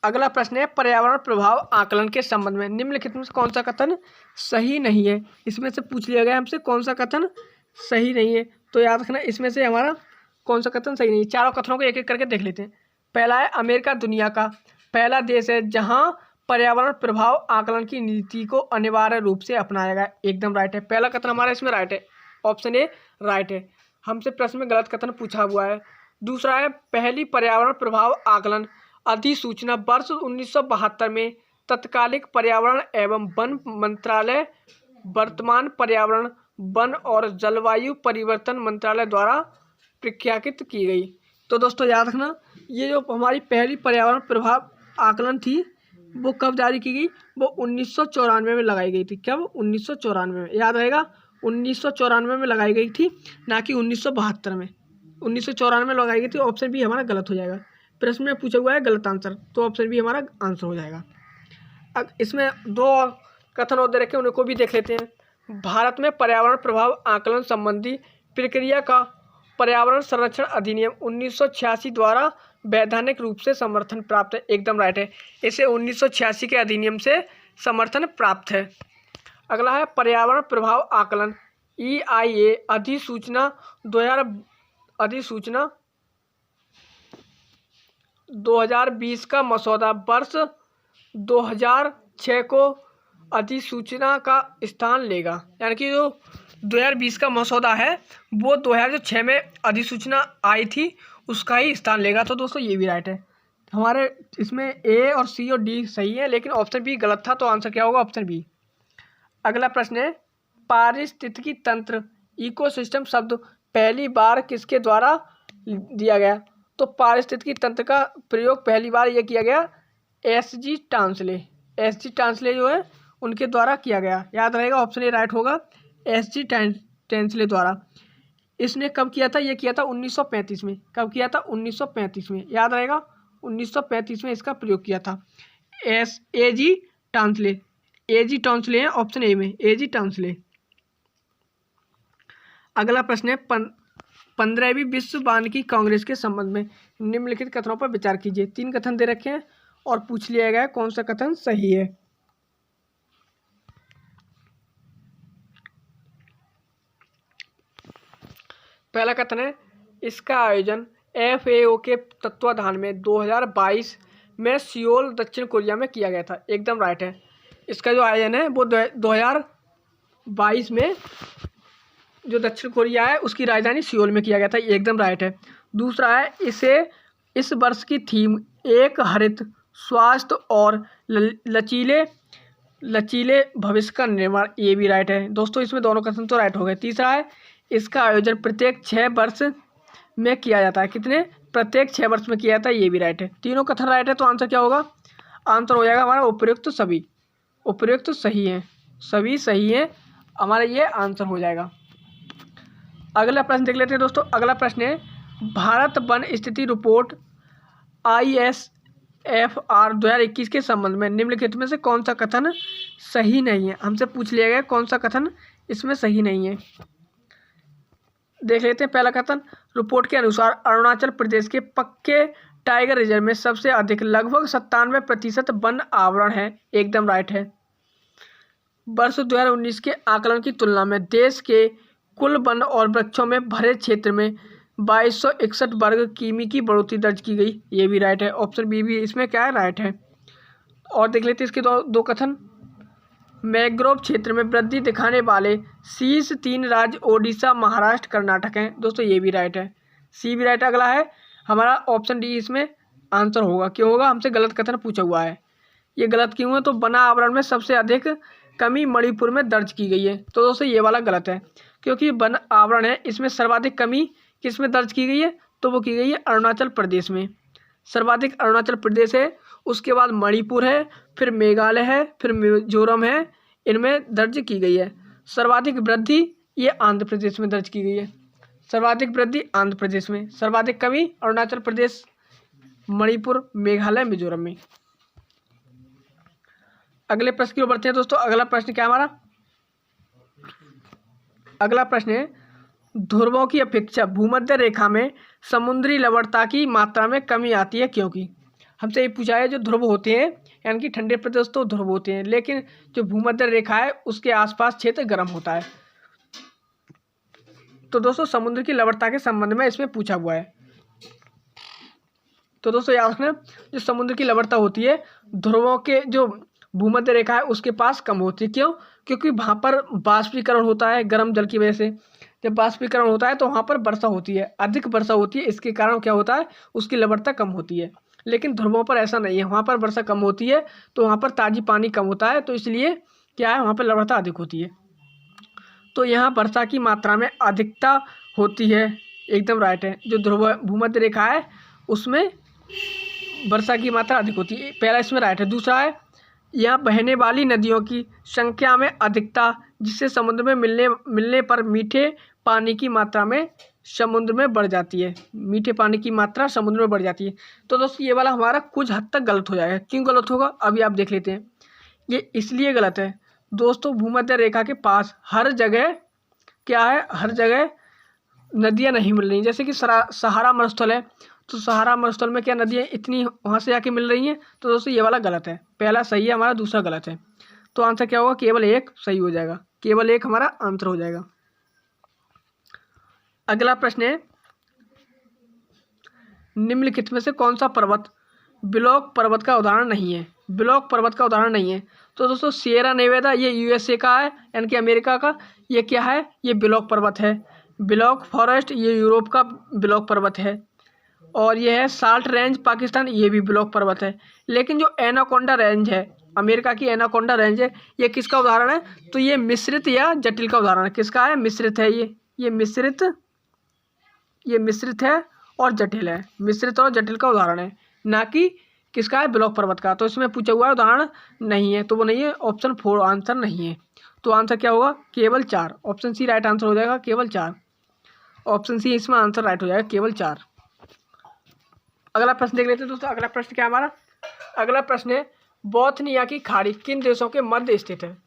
अगला प्रश्न है, पर्यावरण प्रभाव आकलन के संबंध में निम्नलिखित में से कौन सा कथन सही नहीं है? इसमें से पूछ लिया गया हमसे कौन सा कथन सही नहीं है। तो याद रखना इसमें से हमारा कौन सा कथन सही नहीं है। चारों कथनों को एक एक करके देख लेते हैं। पहला है, अमेरिका दुनिया का पहला देश है जहां पर्यावरण प्रभाव आकलन की नीति को अनिवार्य रूप से अपनाया गया। एकदम राइट है। पहला कथन हमारा इसमें राइट है, ऑप्शन ए राइट है। हमसे प्रश्न में गलत कथन पूछा हुआ है। दूसरा है, पहली पर्यावरण प्रभाव आकलन अधिसूचना वर्ष 1972 में तत्कालिक पर्यावरण एवं वन मंत्रालय, वर्तमान पर्यावरण, वन और जलवायु परिवर्तन मंत्रालय द्वारा प्रख्यापित की गई। तो दोस्तों याद रखना, ये जो हमारी पहली पर्यावरण प्रभाव आकलन थी वो कब जारी की गई, वो 1994 में लगाई गई थी। कब? 1994 में। याद रहेगा, 1994 में लगाई गई थी, ना कि 1972 में। 1994 में लगाई गई थी। ऑप्शन बी हमारा गलत हो जाएगा। प्रश्न में पूछा हुआ है गलत आंसर, तो ऑप्शन बी हमारा आंसर हो जाएगा। अब इसमें 2 कथन और दे रखे, उनको भी देख लेते हैं। भारत में पर्यावरण प्रभाव आकलन संबंधी प्रक्रिया का पर्यावरण संरक्षण अधिनियम 1986 द्वारा वैधानिक रूप से समर्थन प्राप्त है। एकदम राइट है। इसे 1986 के अधिनियम से समर्थन प्राप्त है। अगला है, पर्यावरण प्रभाव आकलन EIA अधिसूचना 2020 का मसौदा वर्ष 2006 को अधिसूचना का स्थान लेगा। यानी कि जो 2020 का मसौदा है वो 2006 में अधिसूचना आई थी, उसका ही स्थान लेगा। तो दोस्तों ये भी राइट है। हमारे इसमें ए और सी और डी सही है, लेकिन ऑप्शन बी गलत था। तो आंसर क्या होगा? Option B. अगला प्रश्न है, पारिस्थितिकी तंत्र इकोसिस्टम शब्द पहली बार किसके द्वारा दिया गया? तो पारिस्थितिकी तंत्र का प्रयोग पहली बार ये किया गया SG टांसले जो है उनके द्वारा किया गया। याद रहेगा, ऑप्शन ए राइट होगा, SG टांसले द्वारा। इसने कब किया था? ये किया था 1935 में। कब किया था? 1935 में। याद रहेगा, 1935 में इसका प्रयोग किया था। AG टांसले है ऑप्शन ए में, AG टांसले। अगला प्रश्न है, 15वीं विश्व वानिकी कांग्रेस के संबंध में निम्नलिखित कथनों पर विचार कीजिए। 3 कथन दे रखे हैं और पूछ लिया गया है कौन सा कथन सही है। पहला कथन है, इसका आयोजन FAO के तत्वाधान में 2022 में सियोल दक्षिण कोरिया में किया गया था। एकदम राइट है। इसका जो आयोजन है वो 2022 में जो दक्षिण कोरिया है उसकी राजधानी सियोल में किया गया था। एकदम राइट है। दूसरा है, इस वर्ष की थीम एक हरित, स्वास्थ्य और लचीले भविष्य का निर्माण। ये भी राइट है। दोस्तों इसमें दोनों कथन तो राइट हो गए। तीसरा है, इसका आयोजन प्रत्येक 6 वर्ष में किया जाता है। कितने? प्रत्येक 6 वर्ष में किया जाता है। ये भी राइट है। तीनों कथन राइट है। तो आंसर क्या होगा? आंसर हो जाएगा हमारा उपयुक्त सभी। उपयुक्त सही है, सभी सही है, हमारा ये आंसर हो जाएगा। अगला प्रश्न देख लेते हैं दोस्तों। अगला प्रश्न है भारत वन स्थिति रिपोर्ट ISFR 2021 के संबंध में निम्नलिखित में से कौन सा कथन सही नहीं है। हमसे पूछ लिया गया कौन सा कथन इसमें सही नहीं है। देख लेते हैं पहला कथन, रिपोर्ट के अनुसार अरुणाचल प्रदेश के पक्के टाइगर रिजर्व में सबसे अधिक लगभग 97% वन आवरण है। एकदम राइट है। वर्ष 2019 के आकलन की तुलना में देश के कुल वन और वृक्षों में भरे क्षेत्र में 2261 वर्ग किमी की बढ़ोतरी दर्ज की गई। ये भी राइट है। ऑप्शन बी भी इसमें क्या है, राइट है। और देख लेते हैं इसके दो कथन। मैंग्रोव क्षेत्र में वृद्धि दिखाने वाले शीर्ष 3 राज्य ओडिशा, महाराष्ट्र, कर्नाटक हैं। दोस्तों ये भी राइट है, सी भी राइट। अगला है हमारा ऑप्शन डी इसमें आंसर होगा। क्यों होगा, हमसे गलत कथन पूछा हुआ है। ये गलत क्यों है, तो वना आवरण में सबसे अधिक कमी मणिपुर में दर्ज की गई है। तो दोस्तों ये वाला गलत है, क्योंकि वन आवरण है इसमें सर्वाधिक कमी किस में दर्ज की गई है, तो वो की गई है अरुणाचल प्रदेश में। सर्वाधिक अरुणाचल प्रदेश है, उसके बाद मणिपुर है, फिर मेघालय है, फिर मिजोरम है, इनमें दर्ज की गई है। सर्वाधिक वृद्धि ये आंध्र प्रदेश में दर्ज की गई है। सर्वाधिक वृद्धि आंध्र प्रदेश में, सर्वाधिक कमी अरुणाचल प्रदेश, मणिपुर, मेघालय, मिजोरम में। अगले प्रश्न की ओर बढ़ते हैं दोस्तों। अगला प्रश्न क्या हमारा, अगला प्रश्न है ध्रुवों की अपेक्षा भूमध्य रेखा में समुद्री लवणता की मात्रा में कमी आती है क्योंकि। हमसे ये पूछा है जो ध्रुव होते हैं यानी कि ठंडे प्रदेश तो ध्रुव होते हैं, लेकिन जो भूमध्य रेखा है उसके आसपास क्षेत्र गर्म होता है। तो दोस्तों समुद्र की लवणता के संबंध में इसमें पूछा हुआ है। तो दोस्तों याद रखना, जो समुद्र की लवणता होती है ध्रुवों के जो भूमध्य रेखा है उसके पास कम होती है। क्यों, क्योंकि वहाँ पर बाष्पीकरण होता है गर्म जल की वजह से। जब बाष्पीकरण होता है तो वहाँ पर वर्षा होती है, अधिक वर्षा होती है, इसके कारण क्या होता है उसकी लवणता कम होती है। लेकिन ध्रुवों पर ऐसा नहीं है, वहाँ पर वर्षा कम होती है तो वहाँ पर ताजी पानी कम होता है, तो इसलिए क्या है वहाँ पर लवणता अधिक होती है। तो यहाँ वर्षा की मात्रा में अधिकता होती है। एकदम राइट है, जो ध्रुव भूमध्य रेखा है उसमें वर्षा की मात्रा अधिक होती है, पहला इसमें राइट है। दूसरा है यहाँ बहने वाली नदियों की संख्या में अधिकता, जिससे समुद्र में मिलने पर मीठे पानी की मात्रा में समुद्र में बढ़ जाती है। मीठे पानी की मात्रा समुद्र में बढ़ जाती है। तो दोस्तों ये वाला हमारा कुछ हद तक गलत हो जाएगा। क्यों गलत होगा, अभी आप देख लेते हैं। ये इसलिए गलत है दोस्तों, भूमध्य रेखा के पास हर जगह क्या है, हर जगह नदियाँ नहीं मिल रही। जैसे कि सहारा मरुस्थल है, तो सहारा मरुस्थल में क्या नदियाँ इतनी वहाँ से आके मिल रही हैं। तो दोस्तों ये वाला गलत है, पहला सही है हमारा, दूसरा गलत है। तो आंसर क्या होगा, केवल एक सही हो जाएगा, केवल एक हमारा आंसर हो जाएगा। अगला प्रश्न है निम्नलिखित में से कौन सा पर्वत ब्लॉक पर्वत का उदाहरण नहीं है। ब्लॉक पर्वत का उदाहरण नहीं है। तो दोस्तों सिएरा नेवादा ये USA का है यानी कि अमेरिका का, ये क्या है, ये ब्लॉक पर्वत है। ब्लॉक फॉरेस्ट ये यूरोप का ब्लॉक पर्वत है। और ये है साल्ट रेंज पाकिस्तान, ये भी ब्लॉक पर्वत है। लेकिन जो एनाकोंडा रेंज है, अमेरिका की एनाकोंडा रेंज है, ये किसका उदाहरण है, तो ये मिश्रित या जटिल का उदाहरण है। किसका है, मिश्रित है। ये मिश्रित है और जटिल है। मिश्रित और जटिल का उदाहरण है, ना कि किसका है, ब्लॉक पर्वत का। तो इसमें पूछा हुआ है उदाहरण नहीं है, तो वो नहीं है। ऑप्शन 4 आंसर नहीं है। तो आंसर क्या होगा, केवल 4। ऑप्शन सी राइट आंसर हो जाएगा, केवल 4। ऑप्शन सी इसमें आंसर राइट हो जाएगा, केवल 4। अगला प्रश्न देख लेते हैं दोस्तों। अगला प्रश्न क्या हमारा, अगला प्रश्न है बोथनिया की खाड़ी किन देशों के मध्य स्थित है।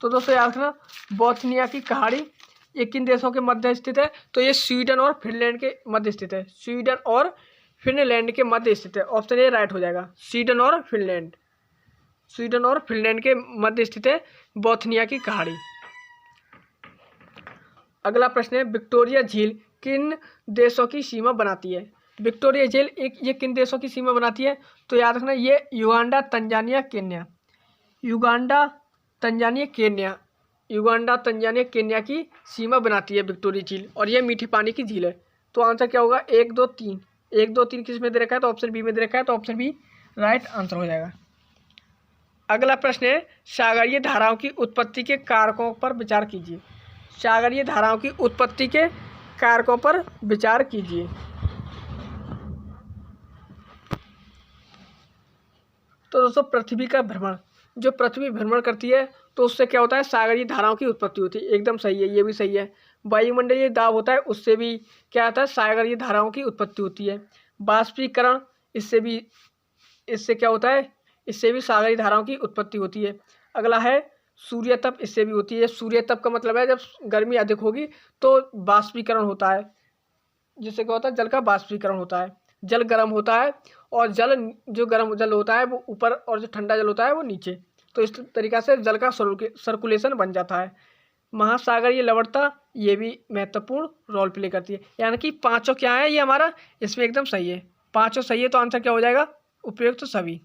तो दोस्तों याद रखना, बोथनिया की खाड़ी ये किन देशों के मध्य स्थित है, तो ये स्वीडन और फिनलैंड के मध्य स्थित है। स्वीडन और फिनलैंड के मध्य स्थित है। ऑप्शन ए राइट हो जाएगा, स्वीडन और फिनलैंड। स्वीडन और फिनलैंड के मध्य स्थित है बोथनिया की खाड़ी। अगला प्रश्न है विक्टोरिया झील किन देशों की सीमा बनाती है। विक्टोरिया झील ये किन देशों की सीमा बनाती है, तो याद रखना ये Uganda, Tanzania, Kenya. Uganda, Tanzania, Kenya. Uganda, Tanzania, Kenya की सीमा बनाती है विक्टोरिया झील, और ये मीठे पानी की झील है। तो आंसर क्या होगा, 1 2 3। 1 2 3 किस में दे रखा है, तो ऑप्शन बी में दे रखा है, तो ऑप्शन बी राइट आंसर हो जाएगा। अगला प्रश्न है सागरीय धाराओं की उत्पत्ति के कारकों पर विचार कीजिए। सागरीय धाराओं की उत्पत्ति के कारकों पर विचार कीजिए। तो दोस्तों पृथ्वी का भ्रमण, जो पृथ्वी भ्रमण करती है तो उससे क्या होता है, सागरीय धाराओं की उत्पत्ति होती है। एकदम सही है, ये भी सही है। वायुमंडलीय दाब होता है, उससे भी क्या आता है, सागरीय धाराओं की उत्पत्ति होती है। बाष्पीकरण, इससे क्या होता है, इससे भी सागरीय धाराओं की उत्पत्ति होती है। अगला है सूर्य तप, इससे भी होती है। सूर्य तप का मतलब है जब गर्मी अधिक होगी तो बाष्पीकरण होता है, जिससे क्या होता है, जल का बाष्पीकरण होता है, जल गर्म होता है और जो गर्म जल होता है वो ऊपर और जो ठंडा जल होता है वो नीचे। तो इस तरीक़ा से जल का सर्कुलेशन बन जाता है। महासागरीय लवणता, ये भी महत्वपूर्ण रोल प्ले करती है। यानी कि पांचों क्या है ये हमारा, इसमें एकदम सही है, पांचों सही है। तो आंसर क्या हो जाएगा, उपयुक्त तो सभी।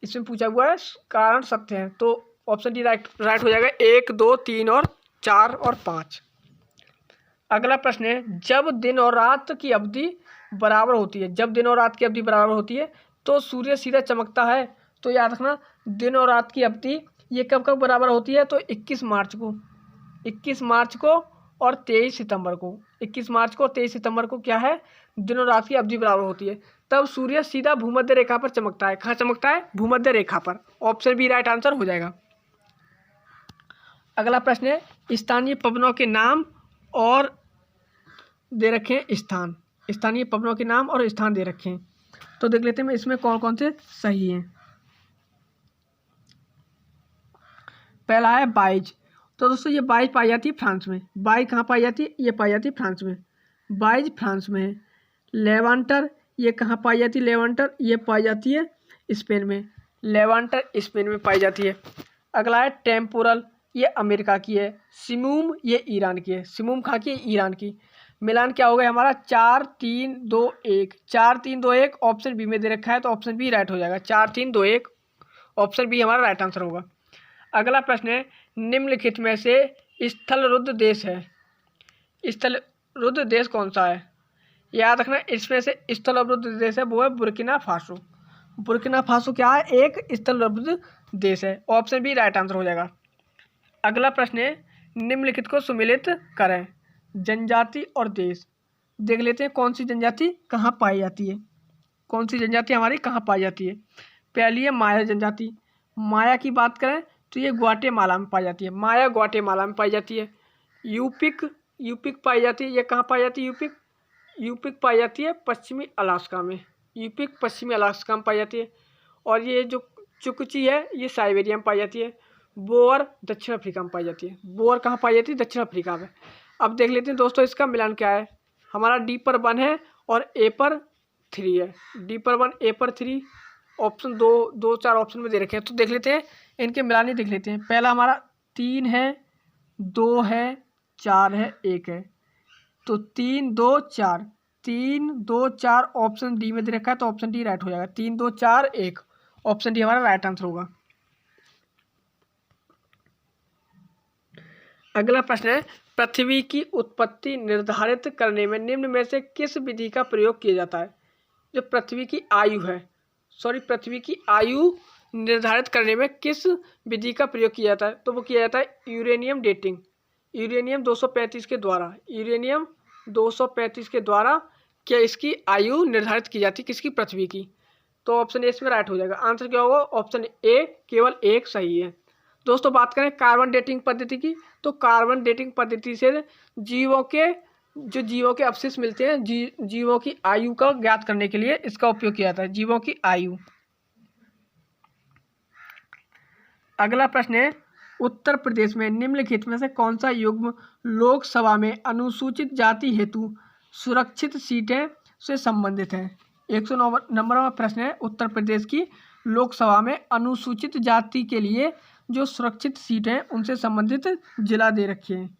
इसमें पूछा हुआ है कारण सत्य है, तो ऑप्शन डी राइट हो जाएगा। 1, 2, 3 और 4 और 5। अगला प्रश्न है, जब दिन और रात की अवधि बराबर होती है, जब दिन और रात की अवधि बराबर होती है तो सूर्य सीधा चमकता है। तो याद रखना, दिन और रात की अवधि ये कब कब बराबर होती है, तो 21 मार्च को, 21 मार्च को और 23 सितंबर को। 21 मार्च को और 23 सितंबर को क्या है, दिन और रात की अवधि बराबर होती है। तब सूर्य सीधा भूमध्य रेखा पर चमकता है। कहाँ चमकता है, भूमध्य रेखा पर। ऑप्शन बी राइट आंसर हो जाएगा। अगला प्रश्न है, स्थानीय पवनों के नाम और दे रखे हैं स्थान, स्थानीय पवनों के नाम और स्थान दे रखे हैं। तो देख लेते हैं इसमें कौन कौन से सही हैं। पहला है बाइज। तो दोस्तों ये बाइज पाई जाती है फ्रांस में। बाइज कहाँ पाई जाती है, ये पाई जाती है फ्रांस में, बाइज फ्रांस में है। लेवांटर, ये कहाँ पाई जाती है, लेवांटर ये पाई जाती है स्पेन में, लेवांटर स्पेन में पाई जाती है। अगला है टेम्पोरल, ये अमेरिका की है। सिमूम, ये ईरान की है। सिमूम कहाँ की है, ईरान की। मिलान क्या हो गया हमारा, 4, 3, 2, 1, 4, 3, 2, 1 ऑप्शन बी में दे रखा है, तो ऑप्शन बी राइट हो जाएगा। 4, 3, 2, 1 ऑप्शन बी हमारा राइट आंसर होगा। अगला प्रश्न है, निम्नलिखित में से स्थलरुद्ध देश है, स्थलरुद्ध देश कौन सा है। याद रखना, इसमें से स्थलरुद्ध देश है वो है बुर्किना फासो। बुर्किना फासो क्या है, एक स्थलरुद्ध देश है। ऑप्शन बी राइट आंसर हो जाएगा। अगला प्रश्न है, निम्नलिखित को सुमेलित करें, जनजाति और देश। देख लेते हैं कौन सी जनजाति कहाँ पाई जाती है, कौन सी जनजाति हमारी कहाँ पाई जाती है। पहली है माया जनजाति। माया की बात करें तो ये ग्वाटेमाला में पाई जाती है, माया ग्वाटेमाला में पाई जाती है। यूपिक पाई जाती है, ये कहाँ पाई जाती है, यूपिक पाई जाती है पश्चिमी अलास्का में, यूपिक पश्चिमी अलास्का में पाई जाती है। और ये जो चुकची है ये साइबेरिया में पाई जाती है। बोअर दक्षिण अफ्रीका में पाई जाती है। बोअर कहाँ पाई जाती है, दक्षिण अफ्रीका में। अब देख लेते हैं दोस्तों इसका मिलान क्या है। हमारा डी पर 1 है और ए पर 3 है। डी पर 1 ए पर 3 ऑप्शन 2, 4 ऑप्शन में दे रखे हैं। तो देख लेते हैं इनके मिलान ही देख लेते हैं। पहला हमारा 3 है, 2 है, 4 है, 1 है। तो 3, 2, 4, 3, 2, 4 ऑप्शन डी में दे रखा है, तो ऑप्शन डी राइट हो जाएगा। 3, 2, 4, 1 ऑप्शन डी हमारा राइट आंसर होगा। अगला प्रश्न है, पृथ्वी की उत्पत्ति निर्धारित करने में निम्न में से किस विधि का प्रयोग किया जाता है। जो पृथ्वी की आयु है, पृथ्वी की आयु निर्धारित करने में किस विधि का प्रयोग किया जाता है, तो वो किया जाता है यूरेनियम डेटिंग, यूरेनियम 235 के द्वारा, यूरेनियम 235 के द्वारा क्या इसकी आयु निर्धारित की जाती है, किसकी, पृथ्वी की। तो ऑप्शन ए इसमें राइट हो जाएगा। आंसर क्या होगा, ऑप्शन ए केवल एक सही है। दोस्तों बात करें कार्बन डेटिंग पद्धति की, तो कार्बन डेटिंग पद्धति से जीवों के अवशेष मिलते हैं, जीवों की आयु का ज्ञात करने के लिए इसका उपयोग किया जाता है, जीवों की आयु। अगला प्रश्न है, उत्तर प्रदेश में निम्नलिखित में से कौन सा युग्म लोकसभा में अनुसूचित जाति हेतु सुरक्षित सीटें से संबंधित है। 109 नंबर का प्रश्न है, उत्तर प्रदेश की लोकसभा में अनुसूचित जाति के लिए जो सुरक्षित सीट हैं उनसे संबंधित जिला दे रखे हैं,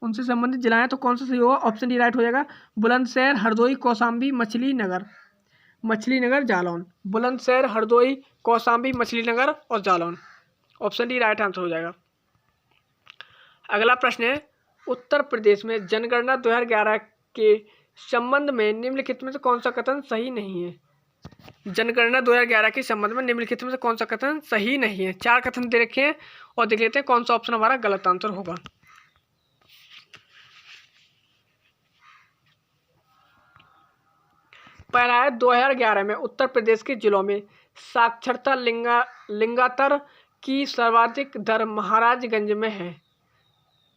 उनसे संबंधित जिला है। तो कौन सा सही होगा, ऑप्शन डी राइट हो जाएगा। बुलंदशहर, हरदोई, कौशाम्बी, मछली नगर, जालौन। बुलंदशहर, हरदोई, कौशाम्बी, मछली नगर और Jalaun. Option D right answer हो जाएगा। अगला प्रश्न है, उत्तर प्रदेश में जनगणना 2011 के संबंध में निम्नलिखित में से कौन सा कथन सही नहीं है। जनगणना 2011 के संबंध में निम्नलिखित में से कौन सा कथन सही नहीं है। 4 कथन दे रखे हैं और देख लेते हैं कौन सा ऑप्शन हमारा गलत आंसर होगा। पहला है 2011 में उत्तर प्रदेश के जिलों में साक्षरता लिंगांतर की सर्वाधिक दर महाराजगंज में है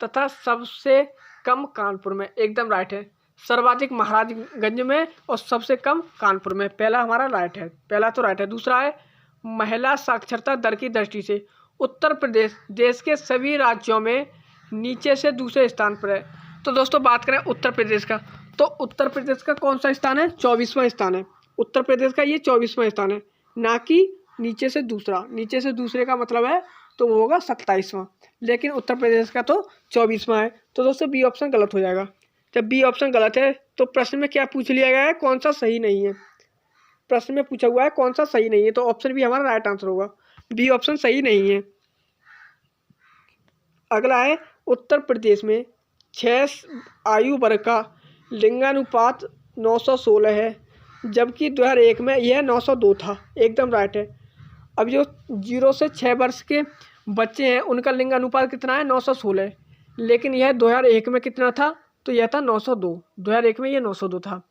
तथा सबसे कम कानपुर में। एकदम राइट है, सर्वाधिक महाराजगंज में और सबसे कम कानपुर में। पहला हमारा राइट है, पहला तो राइट है। दूसरा है महिला साक्षरता दर की दृष्टि से उत्तर प्रदेश देश के सभी राज्यों में नीचे से दूसरे स्थान पर है। तो दोस्तों बात करें उत्तर प्रदेश का, तो उत्तर प्रदेश का कौन सा स्थान है? 24वां स्थान है। उत्तर प्रदेश का ये 24वां स्थान है, ना कि नीचे से दूसरा। नीचे से दूसरे का मतलब है तो वो होगा 27वां, लेकिन उत्तर प्रदेश का तो 24वां है। तो दोस्तों बी ऑप्शन गलत हो जाएगा। जब बी ऑप्शन गलत है तो प्रश्न में क्या पूछ लिया गया है? कौन सा सही नहीं है। प्रश्न में पूछा हुआ है कौन सा सही नहीं है, तो ऑप्शन बी हमारा राइट आंसर होगा। बी ऑप्शन सही नहीं है। अगला है उत्तर प्रदेश में 6 आयु वर्ग का लिंगानुपात 916 है, जबकि 2001 में यह 902 था। एकदम राइट है। अब जो 0 से 6 वर्ष के बच्चे हैं उनका लिंगानुपात कितना है? 916, लेकिन यह 2001 में कितना था? तो यह था 902। 2001 में यह 902 था।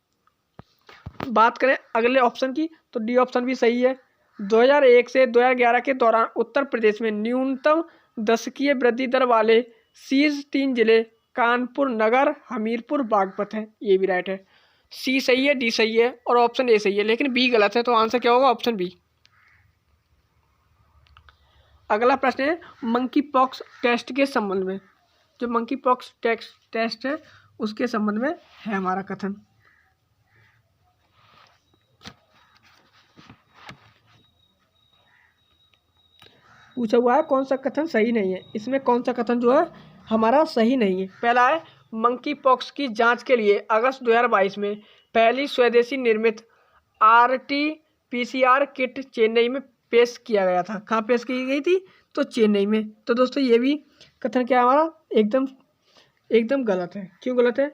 बात करें अगले ऑप्शन की, तो डी ऑप्शन भी सही है। 2001 से 2011 के दौरान उत्तर प्रदेश में न्यूनतम दशकीय वृद्धि दर वाले शीर्ष 3 जिले कानपुर, नगर, हमीरपुर, बागपत हैं। ये भी राइट है। सी सही है, डी सही है और ऑप्शन ए सही है, लेकिन बी गलत है। तो आंसर क्या होगा? Option B. अगला प्रश्न है मंकी पॉक्स टेस्ट के संबंध में। जो मंकी पॉक्स टेस्ट है उसके संबंध में है हमारा कथन। पूछा हुआ है कौन सा कथन सही नहीं है। इसमें कौन सा कथन जो है हमारा सही नहीं है? पहला है मंकी पॉक्स की जांच के लिए अगस्त 2022 में पहली स्वदेशी निर्मित RT-PCR किट चेन्नई में पेश किया गया था। कहाँ पेश की गई थी? तो चेन्नई में। तो दोस्तों ये भी कथन क्या है हमारा? एकदम गलत है। क्यों गलत है?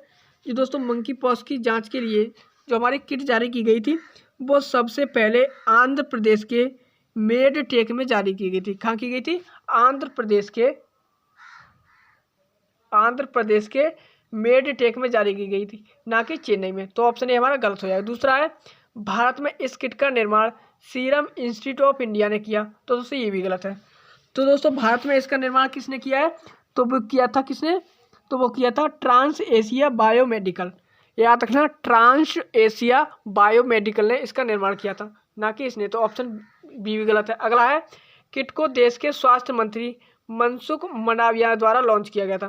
ये दोस्तों मंकी पॉक्स की जांच के लिए जो हमारी किट जारी की गई थी वो सबसे पहले आंध्र प्रदेश के मेडटेक में जारी की गई थी। कहाँ की गई थी? आंध्र प्रदेश के मेडटेक में जारी की गई थी, ना कि चेन्नई में। तो ऑप्शन ए हमारा गलत हो जाएगा। दूसरा है भारत में इस किट का निर्माण सीरम इंस्टीट्यूट ऑफ इंडिया ने किया। तो दोस्तों ये भी गलत है। तो दोस्तों भारत में इसका निर्माण किसने किया है? तो वो किया था किसने? तो वो किया था ट्रांस एशिया बायोमेडिकल। याद रखना, ट्रांस एशिया बायोमेडिकल ने इसका निर्माण किया था, ना कि इसने। तो ऑप्शन बी भी गलत है। अगला है किट को देश के स्वास्थ्य मंत्री मनसुख मंडाविया द्वारा लॉन्च किया गया था।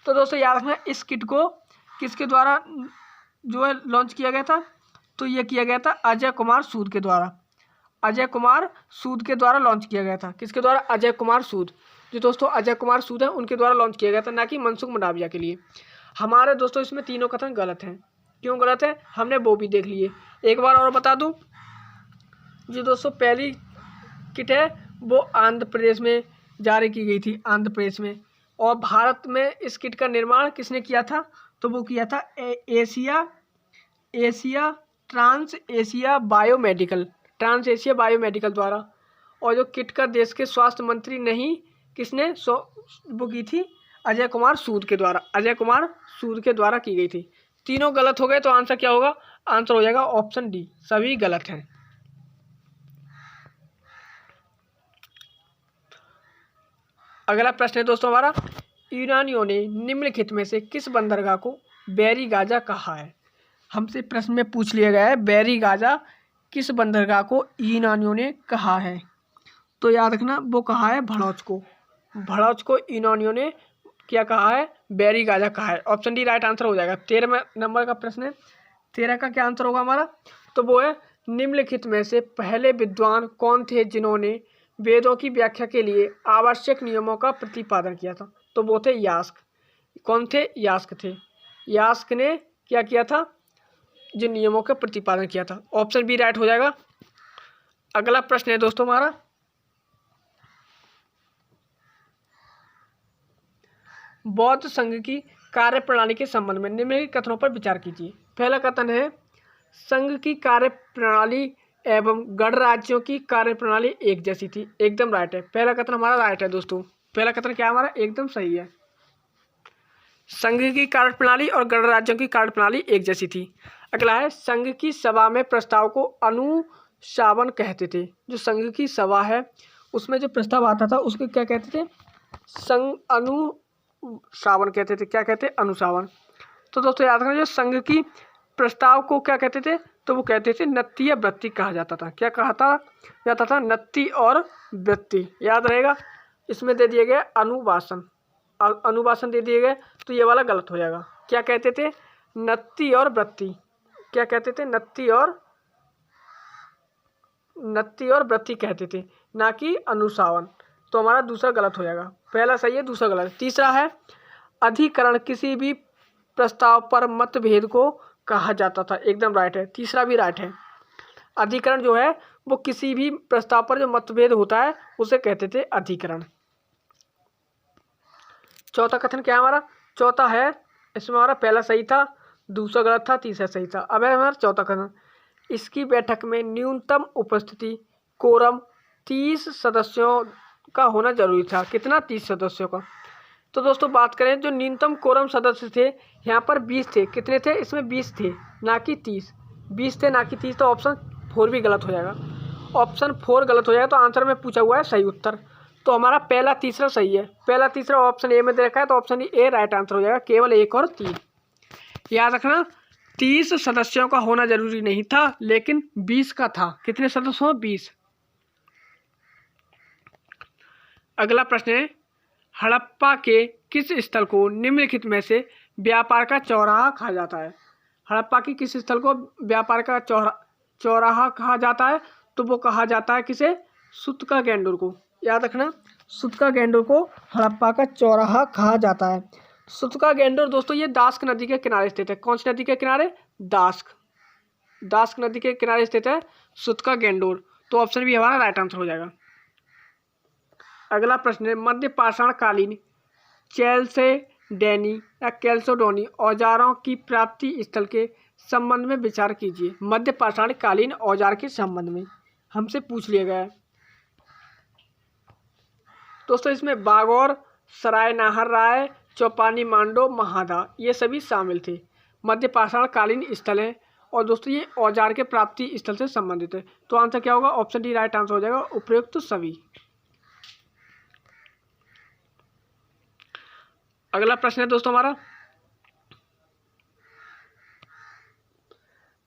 तो दोस्तों याद रखना, इस किट को किसके द्वारा जो है लॉन्च किया गया था? तो ये किया गया था अजय कुमार सूद के द्वारा। अजय कुमार सूद के द्वारा लॉन्च किया गया था। किसके द्वारा? अजय कुमार सूद। जो दोस्तों अजय कुमार सूद है उनके द्वारा लॉन्च किया गया था, ना कि मनसुख मंडाविया के लिए। हमारे दोस्तों इसमें तीनों कथन गलत हैं। क्यों गलत है? हमने वो भी देख लिए। एक बार और बता दूं, जो दोस्तों पहली किट है वो आंध्र प्रदेश में जारी की गई थी, आंध्र प्रदेश में। और भारत में इस किट का निर्माण किसने किया था? तो वो किया था ट्रांस एशिया बायोमेडिकल द्वारा। और जो किट का देश के स्वास्थ्य मंत्री नहीं, किसने वो की थी? अजय कुमार सूद के द्वारा की गई थी। तीनों गलत हो गए, तो आंसर क्या होगा? आंसर हो जाएगा ऑप्शन डी, सभी गलत हैं। अगला प्रश्न है दोस्तों हमारा, यूनानियों ने निम्नलिखित में से किस बंदरगाह को बैरी गाजा कहा है? हमसे प्रश्न में पूछ लिया गया है बैरी गाजा किस बंदरगाह को यूनानियों ने कहा है? तो याद रखना, वो कहा है भड़ौच को यूनानियों ने क्या कहा है? बैरी गाजा कहा है। ऑप्शन डी राइट आंसर हो जाएगा। 13वें नंबर का प्रश्न है। 13 का क्या आंसर होगा हमारा? तो वो है निम्नलिखित में से पहले विद्वान कौन थे जिन्होंने वेदों की व्याख्या के लिए आवश्यक नियमों का प्रतिपादन किया था? तो वो थे यास्क। कौन थे? यास्क थे। यास्क ने क्या किया था? जिन नियमों का प्रतिपादन किया था। ऑप्शन बी राइट हो जाएगा। अगला प्रश्न है दोस्तों हमारा, बौद्ध संघ की कार्यप्रणाली के संबंध में निम्नलिखित कथनों पर विचार कीजिए। पहला कथन है संघ की कार्यप्रणाली एवं गणराज्यों की कार्यप्रणाली एक जैसी थी। एकदम राइट है। पहला कथन हमारा राइट है दोस्तों। पहला कथन क्या हमारा? एकदम सही है। संघ की कार्यप्रणाली और गणराज्यों की कार्यप्रणाली एक जैसी थी। अगला है, संघ की सभा में प्रस्ताव को अनुशासन कहते थे। जो संघ की सभा है उसमें जो प्रस्ताव आता था उसको क्या कहते थे? संघ अनुशासन कहते थे। क्या कहते? अनुशासन। तो दोस्तों याद रखना, जो संघ की प्रस्ताव को क्या कहते थे? तो वो कहते थे नत्थी या वृत्ति कहा जाता था। क्या कहा जाता था? नत्थी और वृत्ति। याद रहेगा। इसमें दे दिए गए अनुवासन, अनुवासन दे दिए गए, तो ये वाला गलत हो जाएगा। क्या कहते थे? नत्थी और वृत्ति। क्या कहते थे? नत्थी और वृत्ति कहते थे, ना कि अनुशासन। तो हमारा दूसरा गलत हो जाएगा। पहला सही है, दूसरा गलत। तीसरा है, अधिकरण किसी भी प्रस्ताव पर मतभेद को कहा जाता था। एकदम राइट है, तीसरा भी राइट है। अधिकरण जो है वो किसी भी प्रस्ताव पर जो मतभेद होता है उसे कहते थे अधिकरण। चौथा कथन क्या है हमारा? चौथा है, इसमें हमारा पहला सही था, दूसरा गलत था, तीसरा सही था। अब है हमारा चौथा कथन, इसकी बैठक में न्यूनतम उपस्थिति कोरम 30 सदस्यों का होना जरूरी था। कितना? 30 सदस्यों का। तो दोस्तों बात करें, जो न्यूनतम कोरम सदस्य थे यहाँ पर 20 थे। कितने थे? इसमें 20 थे, ना कि 30। 20 थे, ना कि 30। तो ऑप्शन 4 भी गलत हो जाएगा। ऑप्शन 4 गलत हो जाएगा। तो आंसर में पूछा हुआ है सही उत्तर, तो हमारा पहला तीसरा सही है। पहला तीसरा ऑप्शन ए में दे रखा है, तो ऑप्शन ए राइट आंसर हो जाएगा। केवल 1 और 3। याद रखना, 30 सदस्यों का होना जरूरी नहीं था, लेकिन 20 का था। कितने सदस्य? 20। अगला प्रश्न है, हड़प्पा के किस स्थल को निम्नलिखित में से व्यापार का चौराहा कहा जाता है? हड़प्पा की किस स्थल को व्यापार का चौराहा कहा जाता है? तो वो कहा जाता है किसे? सूतका गैंडोर को। याद रखना, सूतका गैंडोर को हड़प्पा का चौराहा कहा जाता है। सूतका गैंडोर दोस्तों ये दास्क नदी के किनारे स्थित है। कौन सी नदी के किनारे? दास्क नदी के किनारे स्थित है सूतका गैंडोर। तो ऑप्शन भी हमारा राइट आंसर हो जाएगा। अगला प्रश्न है, मध्य पाषाण कालीन चैल्सेडोनी या कैल्सोडोनी औजारों की प्राप्ति स्थल के संबंध में विचार कीजिए। मध्य पाषाण कालीन औजार के संबंध में हमसे पूछ लिया गया है दोस्तों। इसमें बागौर, सराय नाहर राय, चौपानी मांडो, महादा ये सभी शामिल थे। मध्य पाषाण कालीन स्थल है और दोस्तों ये औजार के प्राप्ति स्थल से संबंधित है। तो आंसर क्या होगा? ऑप्शन डी राइट आंसर हो जाएगा, उपयुक्त तो सभी। अगला प्रश्न है दोस्तों हमारा,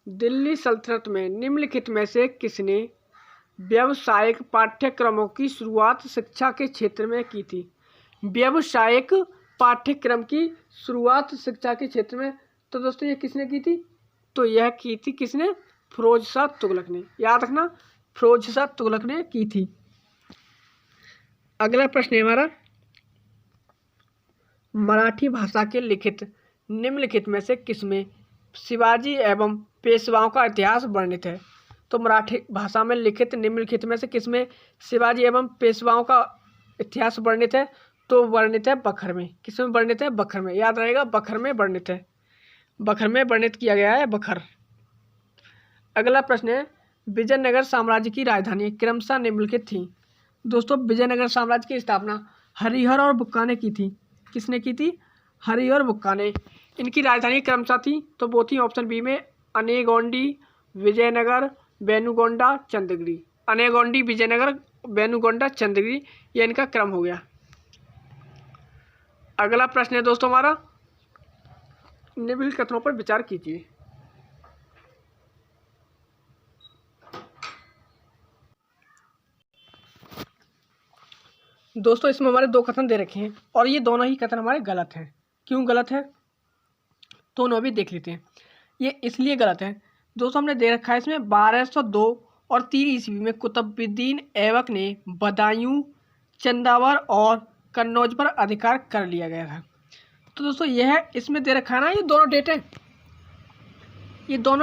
दिल्ली सल्तनत में निम्नलिखित में से किसने व्यावसायिक पाठ्यक्रमों की शुरुआत शिक्षा के क्षेत्र में की थी? व्यावसायिक पाठ्यक्रम की शुरुआत शिक्षा के क्षेत्र में तो दोस्तों ये किसने की थी? तो यह की थी किसने? फिरोज शाह तुगलक ने। याद रखना, फिरोज शाह तुगलक ने की थी। अगला प्रश्न है हमारा, मराठी भाषा के लिखित निम्नलिखित में से किसमें शिवाजी एवं पेशवाओं का इतिहास वर्णित है? तो मराठी भाषा में लिखित निम्नलिखित में से किसमें शिवाजी एवं पेशवाओं का इतिहास वर्णित है? तो वर्णित है बखर में। किसमें वर्णित है? बखर में। याद रहेगा, बखर में वर्णित है, बखर में वर्णित किया गया है, बखर। अगला प्रश्न है, विजयनगर साम्राज्य की राजधानी क्रमशः निम्नलिखित थी। दोस्तों विजयनगर साम्राज्य की स्थापना हरिहर और बुक्का ने की थी। किसने की थी? हरिहर और बुक्का ने। इनकी राजधानी क्रमशः थी तो वो थी ऑप्शन बी में अनेगोंडी, विजयनगर, बेनुगोंडा, चंद्रगिरी। अनेगोंडी, विजयनगर, बेनुगोंडा, चंद्रगिरी, ये इनका क्रम हो गया। अगला प्रश्न है दोस्तों हमारा, निम्नलिखित कथनों पर विचार कीजिए। दोस्तों इसमें हमारे 2 कथन दे रखे हैं और ये दोनों ही कथन हमारे गलत हैं। क्यों गलत है तो उन्हें भी देख लेते हैं। ये इसलिए गलत है दोस्तों, हमने दे रखा है इसमें 1202 और 3 ईस्वी में कुतुबुद्दीन ऐबक ने बदायूं, चंदावर और कन्नौज पर अधिकार कर लिया गया था। तो दोस्तों यह इसमें दे रखा है ना, ये दोनों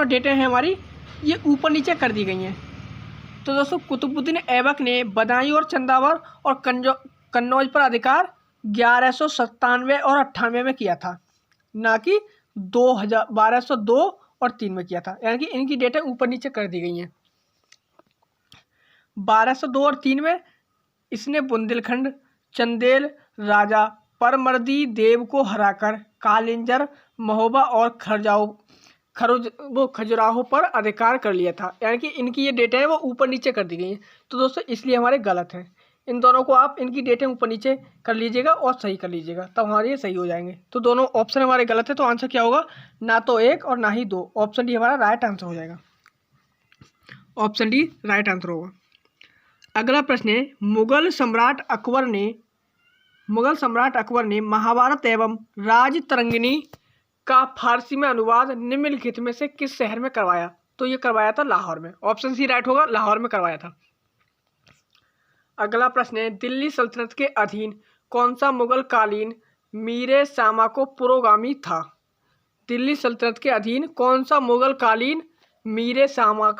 डेटें हैं हमारी, ये ऊपर नीचे कर दी गई हैं। तो दोस्तों कुतुबुद्दीन ऐबक ने बदायूं और चंदावर और कन्नौज पर अधिकार 1197 और 98 में किया था, ना कि 1202 और 3 में किया था। यानी कि इनकी डेटें ऊपर नीचे कर दी गई हैं। 1202 और 3 में इसने बुंदेलखंड, चंदेल राजा परमर्दी देव को हराकर कालिंजर, महोबा और खजुराहो पर अधिकार कर लिया था। यानी कि इनकी ये डेटें हैं वो ऊपर नीचे कर दी गई हैं। तो दोस्तों इसलिए हमारे गलत है। इन दोनों को आप इनकी डेटें ऊपर नीचे कर लीजिएगा और सही कर लीजिएगा, तब हमारे ये सही हो जाएंगे। तो दोनों ऑप्शन हमारे गलत है, तो आंसर क्या होगा? ना तो 1 और ना ही 2। ऑप्शन डी हमारा राइट आंसर हो जाएगा। ऑप्शन डी राइट आंसर होगा। अगला प्रश्न है, मुगल सम्राट अकबर ने महाभारत एवं राजतरंगिणी का फारसी में अनुवाद निम्नलिखित में से किस शहर में करवाया? तो ये करवाया था लाहौर में। ऑप्शन सी राइट होगा, लाहौर में करवाया था। अगला प्रश्न है, दिल्ली सल्तनत के अधीन कौन सा मुगल कालीन मीरे सामा को पुरोगामी था? दिल्ली सल्तनत के अधीन कौन सा मुगल कालीन मीरे सामा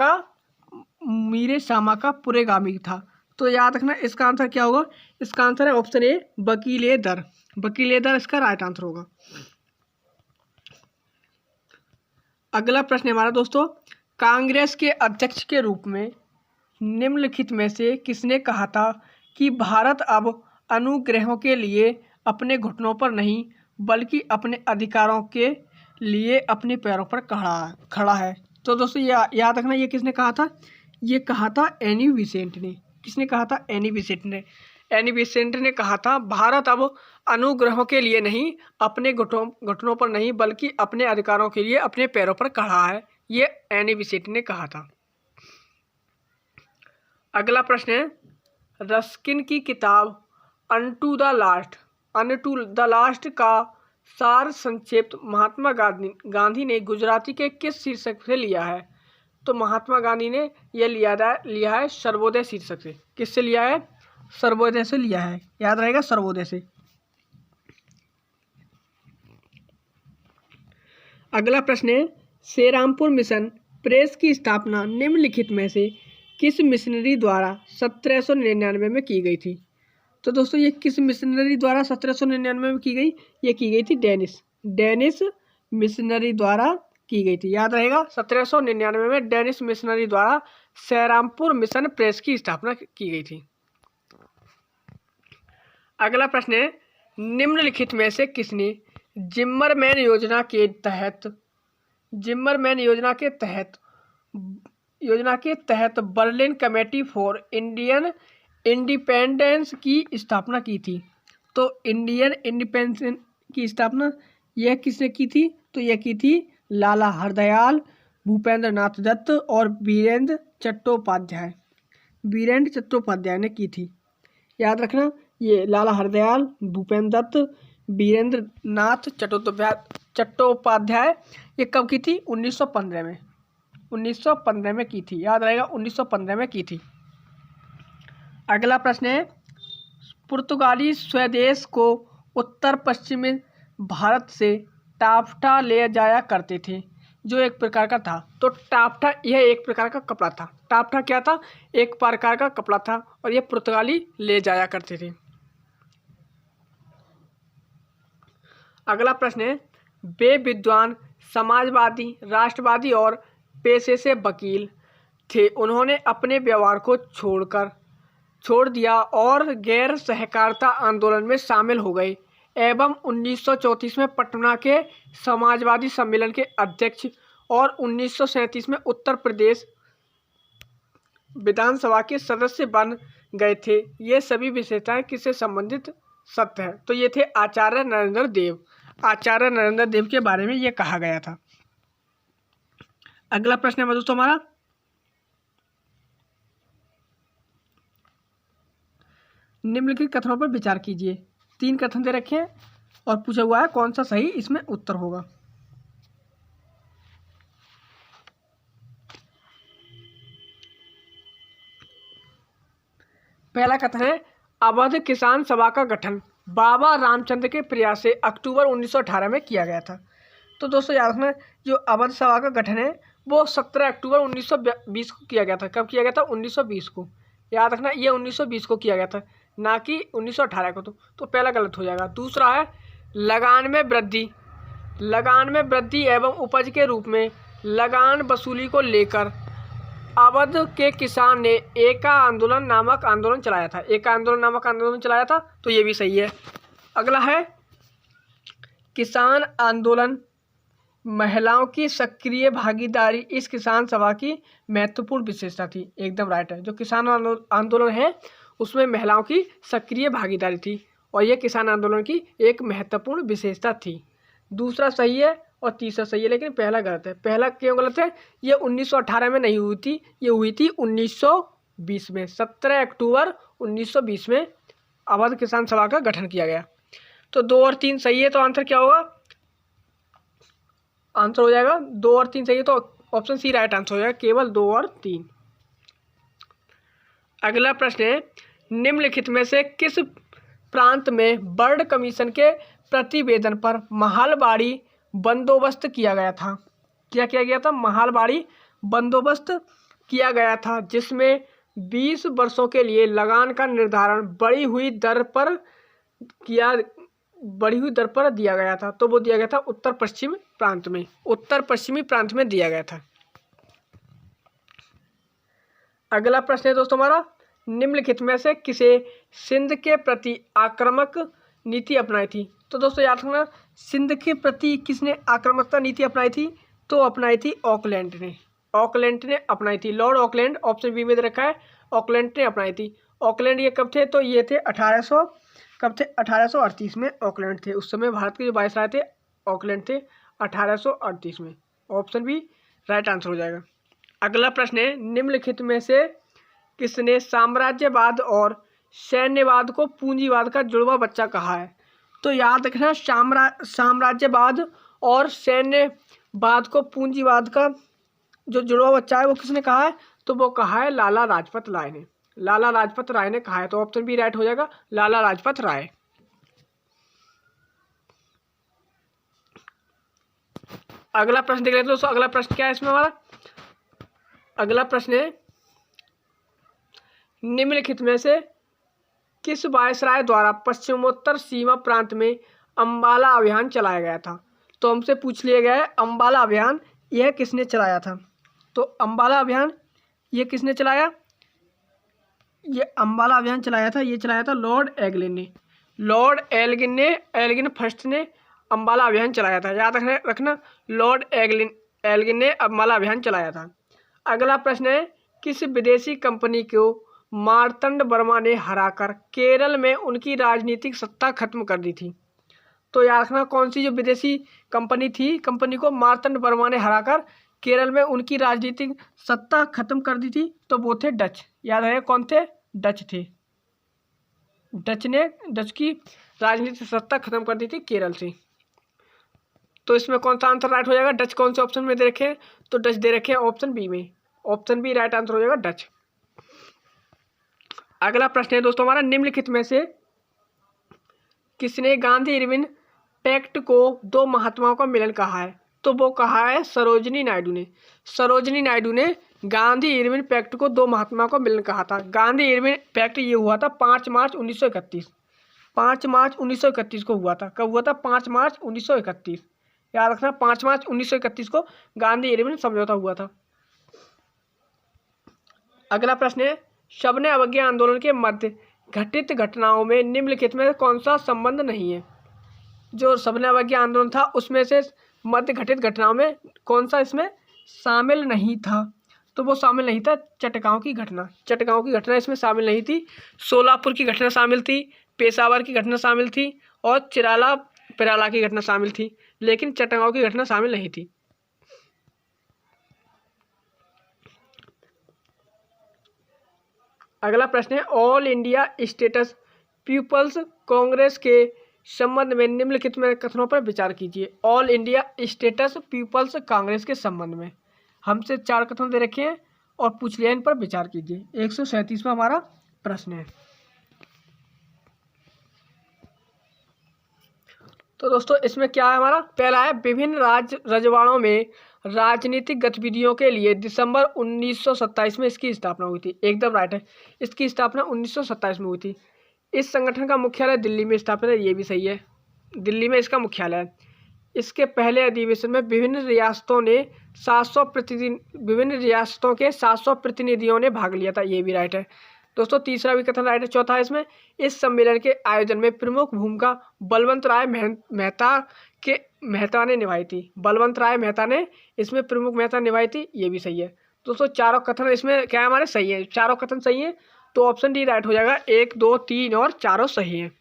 का पुरोगामी था? तो याद रखना इसका आंसर क्या होगा? इसका आंसर है ऑप्शन ए, वकील-ए-दर। वकील-ए-दर इसका राइट आंसर होगा। अगला प्रश्न है हमारा दोस्तों, कांग्रेस के अध्यक्ष के रूप में निम्नलिखित में से किसने कहा था कि भारत अब अनुग्रहों के लिए अपने घुटनों पर नहीं बल्कि अपने अधिकारों के लिए अपने पैरों पर खड़ा है? तो दोस्तों याद रखना ये किसने कहा था? ये कहा था एनी बेसेंट ने। किसने कहा था? एनी बेसेंट ने। एनी बेसेंट ने कहा था भारत अब अनुग्रहों के लिए नहीं, अपने घुटनों पर नहीं बल्कि अपने अधिकारों के लिए अपने पैरों पर खड़ा है। ये एनी बेसेंट ने कहा था। अगला प्रश्न है, रस्किन की किताब अनटू द लास्ट का सार संक्षेप महात्मा गांधी ने गुजराती के किस शीर्षक से लिया है? तो महात्मा गांधी ने यह लिया है सर्वोदय शीर्षक से। किससे लिया है? सर्वोदय से लिया है। याद रहेगा, सर्वोदय से। अगला प्रश्न है, श्रीरामपुर मिशन प्रेस की स्थापना निम्नलिखित में से किस मिशनरी द्वारा 1799 में की गई थी? तो दोस्तों ये किस मिशनरी द्वारा 1799 में की गई? ये की गई थी डेनिश मिशनरी द्वारा की गई थी। याद रहेगा, 1799 में डेनिश मिशनरी द्वारा श्रीरामपुर मिशन प्रेस की स्थापना की गई थी। अगला प्रश्न है, निम्नलिखित में से किसने जिम्मरमैन योजना के तहत Berlin committee for Indian independence की स्थापना की थी? तो इंडियन इंडिपेंडेंस की स्थापना यह किसने की थी? तो यह की थी लाला हरदयाल, भूपेंद्र नाथ दत्त और वीरेंद्र चट्टोपाध्याय ने की थी। याद रखना, ये लाला हरदयाल, भूपेंद्र दत्त, वीरेंद्र नाथ चट्टोपाध्याय ये कब की थी? 1915 में। 1915 में की थी। याद रहेगा, 1915 में की थी। अगला प्रश्न है, पुर्तगाली स्वदेश को उत्तर पश्चिमी भारत से टाफ्टा ले जाया करते थे, जो एक प्रकार का था। तो टाफ्टा यह एक प्रकार का कपड़ा था। टाफ्टा क्या था? एक प्रकार का कपड़ा था और यह पुर्तगाली ले जाया करते थे। अगला प्रश्न है, वे विद्वान, समाजवादी, राष्ट्रवादी और पेशे से वकील थे। उन्होंने अपने व्यवहार को छोड़ दिया और गैर सहकारिता आंदोलन में शामिल हो गए एवं 1934 में पटना के समाजवादी सम्मेलन के अध्यक्ष और 1937 में उत्तर प्रदेश विधानसभा के सदस्य बन गए थे। ये सभी विशेषताएं किससे संबंधित सत्य है? तो ये थे आचार्य नरेंद्र देव के बारे में ये कहा गया था। अगला प्रश्न है दोस्तों हमारा, निम्नलिखित कथनों पर विचार कीजिए। 3 कथन दे रखे हैं और पूछा हुआ है कौन सा सही इसमें उत्तर होगा। पहला कथन है, अवध किसान सभा का गठन बाबा रामचंद्र के प्रयास से अक्टूबर 1918 में किया गया था। तो दोस्तों याद रखना, जो अवध सभा का गठन है वो 17 अक्टूबर 1920 को किया गया था। कब किया गया था? 1920 को। याद रखना, ये 1920 को किया गया था, ना कि 1918 को। तो पहला गलत हो जाएगा। दूसरा है, लगान में वृद्धि एवं उपज के रूप में लगान वसूली को लेकर अवध के किसान ने एका आंदोलन नामक आंदोलन चलाया था। तो ये भी सही है। अगला है किसान आंदोलन, महिलाओं की सक्रिय भागीदारी इस किसान सभा की महत्वपूर्ण विशेषता थी। एकदम राइट है। जो किसान आंदोलन है उसमें महिलाओं की सक्रिय भागीदारी थी और यह किसान आंदोलन की एक महत्वपूर्ण विशेषता थी। दूसरा सही है और तीसरा सही है, लेकिन पहला गलत है। पहला क्यों गलत है? ये 1918 में नहीं हुई थी, ये हुई थी 1920 में। 17 अक्टूबर 1920 में अवध किसान सभा का गठन किया गया। तो 2 और 3 सही है, तो आंसर क्या होगा? आंसर हो जाएगा 2 और 3 सही है, तो ऑप्शन सी राइट आंसर हो जाएगा, केवल 2 और 3। अगला प्रश्न है, निम्नलिखित में से किस प्रांत में बर्ड कमीशन के प्रतिवेदन पर महलबाड़ी बंदोबस्त किया गया था? क्या किया गया था? महलबाड़ी बंदोबस्त किया गया था, जिसमें 20 वर्षों के लिए लगान का निर्धारण बढ़ी हुई दर पर दिया गया था। तो वो दिया गया था उत्तर पश्चिमी प्रांत में दिया गया था। अगला प्रश्न है दोस्तों हमारा, निम्नलिखित में से किसे सिंध के प्रति आक्रामक नीति अपनाई थी? तो दोस्तों याद रखना, सिंध के प्रति किसने आक्रामकता नीति अपनाई थी? तो अपनाई थी ऑकलैंड ने अपनाई थी। लॉर्ड ऑकलैंड ऑप्शन बी में दे रखा है, ऑकलैंड ने अपनाई थी। ऑकलैंड ये कब थे? तो ये थे 1838 में ऑकलैंड थे। उस समय भारत के जो वायसराय थे ऑकलैंड थे 1838 में। ऑप्शन बी राइट आंसर हो जाएगा। अगला प्रश्न है, निम्नलिखित में से किसने साम्राज्यवाद और सैन्यवाद को पूंजीवाद का जुड़वा बच्चा कहा है? तो याद रखना, साम्राज्यवाद और सैन्यवाद को पूंजीवाद का जो जुड़वा बच्चा है वो किसने कहा है? तो वो कहा है लाला लाजपत राय ने। लाला लाजपत राय ने कहा है, तो ऑप्शन बी राइट हो जाएगा, लाला लाजपत राय। अगला प्रश्न देख लेते हैं दोस्तों। अगला प्रश्न क्या है इसमें हमारा? अगला प्रश्न है, निम्नलिखित में से किस वायसराय द्वारा पश्चिमोत्तर सीमा प्रांत में अम्बाला अभियान चलाया गया था? तो हमसे पूछ लिया गया है अम्बाला अभियान यह किसने चलाया था? तो अम्बाला अभियान ये किसने चलाया? ये अम्बाला अभियान चलाया था लॉर्ड एल्गिन फर्स्ट ने अम्बाला अभियान चलाया था। याद रखना, लॉर्ड एल्गिन ने अम्बाला अभियान चलाया था। अगला प्रश्न है, किस विदेशी कंपनी को मार्तंड वर्मा ने हराकर केरल में उनकी राजनीतिक सत्ता खत्म कर दी थी? तो याद रखना, कौन सी जो विदेशी कंपनी थी, कंपनी को मार्तंड वर्मा ने हराकर केरल में उनकी राजनीतिक सत्ता खत्म कर दी थी? तो वो थे डच। याद है कौन थे? डच थे। डच ने डच की राजनीतिक सत्ता खत्म कर दी थी केरल से। तो इसमें कौन सा आंसर राइट हो जाएगा? डच कौन से ऑप्शन में दे रखे हैं? तो डच दे रखे हैं ऑप्शन बी में। ऑप्शन बी राइट आंसर हो जाएगा, डच। अगला प्रश्न है दोस्तों हमारा, निम्नलिखित में से किसने गांधी इरविन पैक्ट को दो महात्माओं का मिलन कहा है? तो वो कहा है सरोजिनी नायडू ने। सरोजिनी नायडू ने गांधी इरविन पैक्ट को दो महात्माओं का मिलन कहा था। गांधी इरविन पैक्ट ये हुआ था 5 मार्च 1931। 5 मार्च 1931 को हुआ था। कब हुआ था? 5 मार्च 1931। याद रखना, 5 मार्च 1931 को गांधी इरविन समझौता हुआ था। अगला प्रश्न है, सबने अवज्ञा आंदोलन के मध्य घटित घटनाओं में निम्नलिखित में कौन सा संबंध नहीं है? जो सबने अवज्ञा आंदोलन था उसमें से मध्य घटित घटनाओं में कौन सा इसमें शामिल नहीं था? तो वो शामिल नहीं था चटगांव की घटना। चटगांव की घटना इसमें शामिल नहीं थी। सोलापुर की घटना शामिल थी, पेशावर की घटना शामिल थी और चिराला पिराला की घटना शामिल थी, लेकिन चटगांव की घटना शामिल नहीं थी। अगला प्रश्न है, All India States People's Congress के संबंध में निम्नलिखित में कथनों पर विचार कीजिए। All India States People's Congress के संबंध में हमसे 4 कथन दे रखे हैं और पूछ लिया, इन पर विचार कीजिए। 137वां हमारा प्रश्न है। तो दोस्तों इसमें क्या है हमारा? पहला है, विभिन्न रजवाड़ों में राजनीतिक गतिविधियों के लिए दिसंबर 1927 में इसकी स्थापना हुई थी। एकदम राइट है, इसकी स्थापना 1927 में हुई थी। इस संगठन का मुख्यालय दिल्ली में स्थापित है, ये भी सही है, दिल्ली में इसका मुख्यालय है। इसके पहले अधिवेशन में विभिन्न रियासतों के 700 प्रतिनिधियों ने भाग लिया था, ये भी राइट है। दोस्तों तीसरा भी कथन राइट है। चौथा है इसमें, इस सम्मेलन के आयोजन में प्रमुख भूमिका बलवंत राय मेहता ने निभाई थी। बलवंत राय मेहता ने इसमें प्रमुख मेहता निभाई थी, ये भी सही है। दोस्तों चारों कथन इसमें क्या है हमारे सही है, चारों कथन सही है, तो ऑप्शन डी राइट हो जाएगा। 1, 2, 3 और चारों सही है।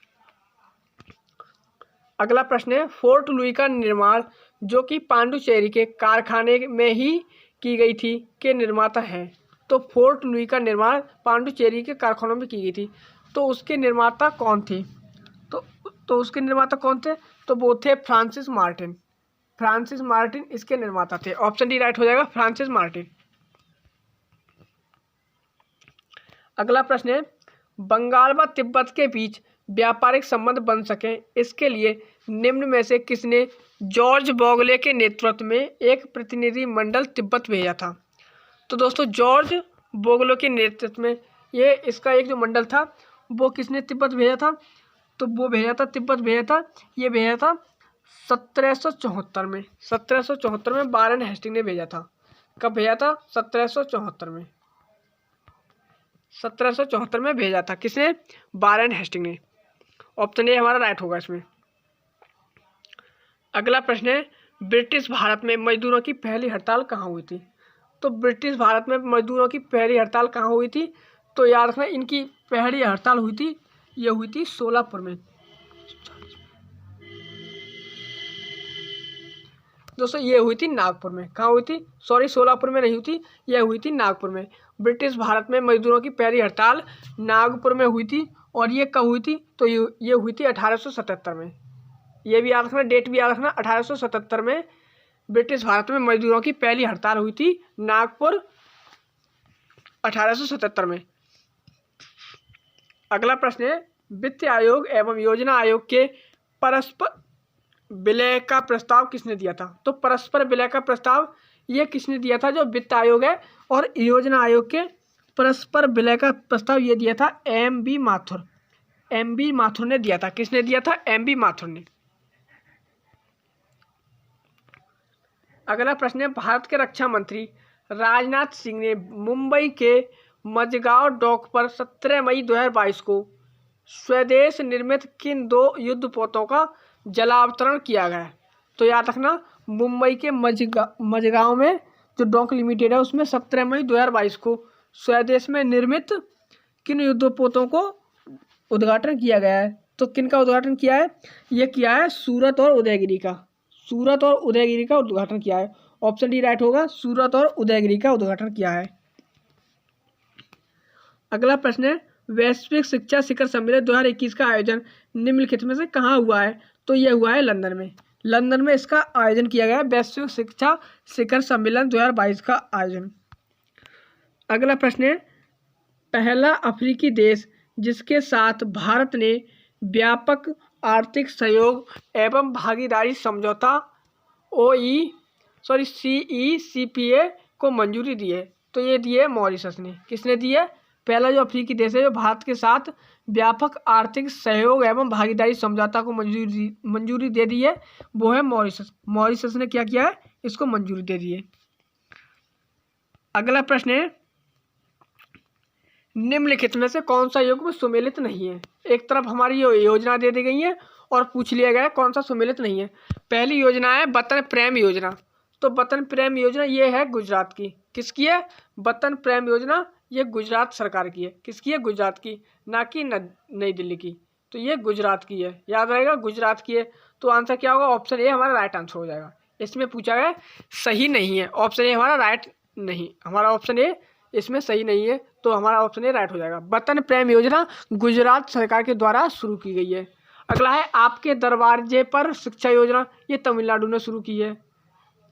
अगला प्रश्न है, फोर्ट लुई का निर्माण जो कि पांडुचेरी के कारखाने में ही की गई थी के निर्माता हैं। तो फोर्ट लुई का निर्माण पांडुचेरी के कारखानों में की गई थी, तो उसके निर्माता कौन थे? तो उसके निर्माता कौन थे? तो वो थे फ्रांसिस मार्टिन। फ्रांसिस मार्टिन इसके निर्माता थे। ऑप्शन डी राइट हो जाएगा, फ्रांसिस मार्टिन। अगला प्रश्न है, बंगाल व तिब्बत के बीच व्यापारिक संबंध बन सके इसके लिए निम्न में से किसने जॉर्ज बोगले के नेतृत्व में एक प्रतिनिधि मंडल तिब्बत भेजा था? तो दोस्तों जॉर्ज बोगले के नेतृत्व में ये इसका एक जो मंडल था वो किसने तिब्बत भेजा था? तो वो भेजा था तिब्बत भेजा था, ये भेजा था 1774 में। 1774 में वारेन हेस्टिंग ने भेजा था। कब भेजा था? 1774 में। 1774 में भेजा था किसने? वारेन हेस्टिंग ने। ऑप्शन ए हमारा राइट होगा इसमें। अगला प्रश्न है, ब्रिटिश भारत में मजदूरों की पहली हड़ताल कहाँ हुई थी? तो ब्रिटिश भारत में मजदूरों की पहली हड़ताल कहाँ हुई थी? तो याद रखना इनकी पहली हड़ताल हुई थी, ये हुई थी सोलापुर में। दोस्तों ये हुई थी नागपुर में। कहाँ हुई थी? सॉरी सोलापुर में नहीं हुई थी, यह हुई थी नागपुर में। ब्रिटिश भारत में मजदूरों की पहली हड़ताल नागपुर में हुई थी। और ये कब हुई थी? तो ये हुई थी 1877 में। ये भी याद रखना, डेट भी याद रखना, 1877 में ब्रिटिश भारत में मजदूरों की पहली हड़ताल हुई थी नागपुर, 1877 में। अगला प्रश्न है, वित्त आयोग एवं योजना आयोग के परस्पर विलय का प्रस्ताव किसने दिया था? तो परस्पर विलय का प्रस्ताव ये किसने दिया था? जो वित्त आयोग है और योजना आयोग के परस्पर विलय का प्रस्ताव ये दिया था एम.बी. माथुर। एम.बी. माथुर ने दिया था। किसने दिया था? एम.बी. माथुर ने। अगला प्रश्न है, भारत के रक्षा मंत्री राजनाथ सिंह ने मुंबई के मझगांव डॉक पर 17 मई 2022 को स्वदेश निर्मित किन 2 युद्धपोतों का जलावतरण किया गया है? तो याद रखना, मुंबई के मझगांव में जो डॉक लिमिटेड है उसमें 17 मई 2022 को स्वदेश में निर्मित किन युद्धपोतों को उद्घाटन किया गया है? तो किन का उद्घाटन किया है? ये किया है सूरत और उदयगिरी का। सूरत और उदयगिरी का उद्घाटन किया है। ऑप्शन डी राइट होगा, सूरत और उदयगिरी का उद्घाटन किया है। अगला प्रश्न है, वैश्विक शिक्षा शिखर सम्मेलन 2021 का आयोजन निम्नलिखित में से कहाँ हुआ है? तो यह हुआ है लंदन में। लंदन में इसका आयोजन किया गया है, वैश्विक शिक्षा शिखर सम्मेलन 2022 का आयोजन। अगला प्रश्न है, पहला अफ्रीकी देश जिसके साथ भारत ने व्यापक आर्थिक सहयोग एवं भागीदारी समझौता CECPA को मंजूरी दी है? तो ये दी है मॉरिशस ने। किसने दी है? पहला जो अफ्रीकी देश है जो भारत के साथ व्यापक आर्थिक सहयोग एवं भागीदारी समझौता को मंजूरी दे दी है वो है मॉरिशस। मॉरिशस ने क्या किया है? इसको मंजूरी दे दी है। अगला प्रश्न है, निम्नलिखित में से कौन सा युग्म सुमेलित नहीं है? एक तरफ हमारी योजना दे दी गई है और पूछ लिया गया है कौन सा सुमेलित नहीं है। पहली योजना है वतन प्रेम योजना। तो वतन प्रेम योजना ये है गुजरात की। किसकी है? वतन प्रेम योजना ये गुजरात सरकार की है। किसकी है? गुजरात की, ना कि नई दिल्ली की। तो ये गुजरात की है, याद रहेगा, गुजरात की है। तो आंसर क्या होगा? ऑप्शन ए हमारा राइट आंसर हो जाएगा। इसमें पूछा गया सही नहीं है, ऑप्शन ए हमारा राइट नहीं, हमारा ऑप्शन ए इसमें सही नहीं है, तो हमारा ऑप्शन ए राइट हो जाएगा। वतन प्रेम योजना गुजरात सरकार के द्वारा शुरू की गई है। अगला है, आपके दरवाजे पर शिक्षा योजना, ये तमिलनाडु ने शुरू की है।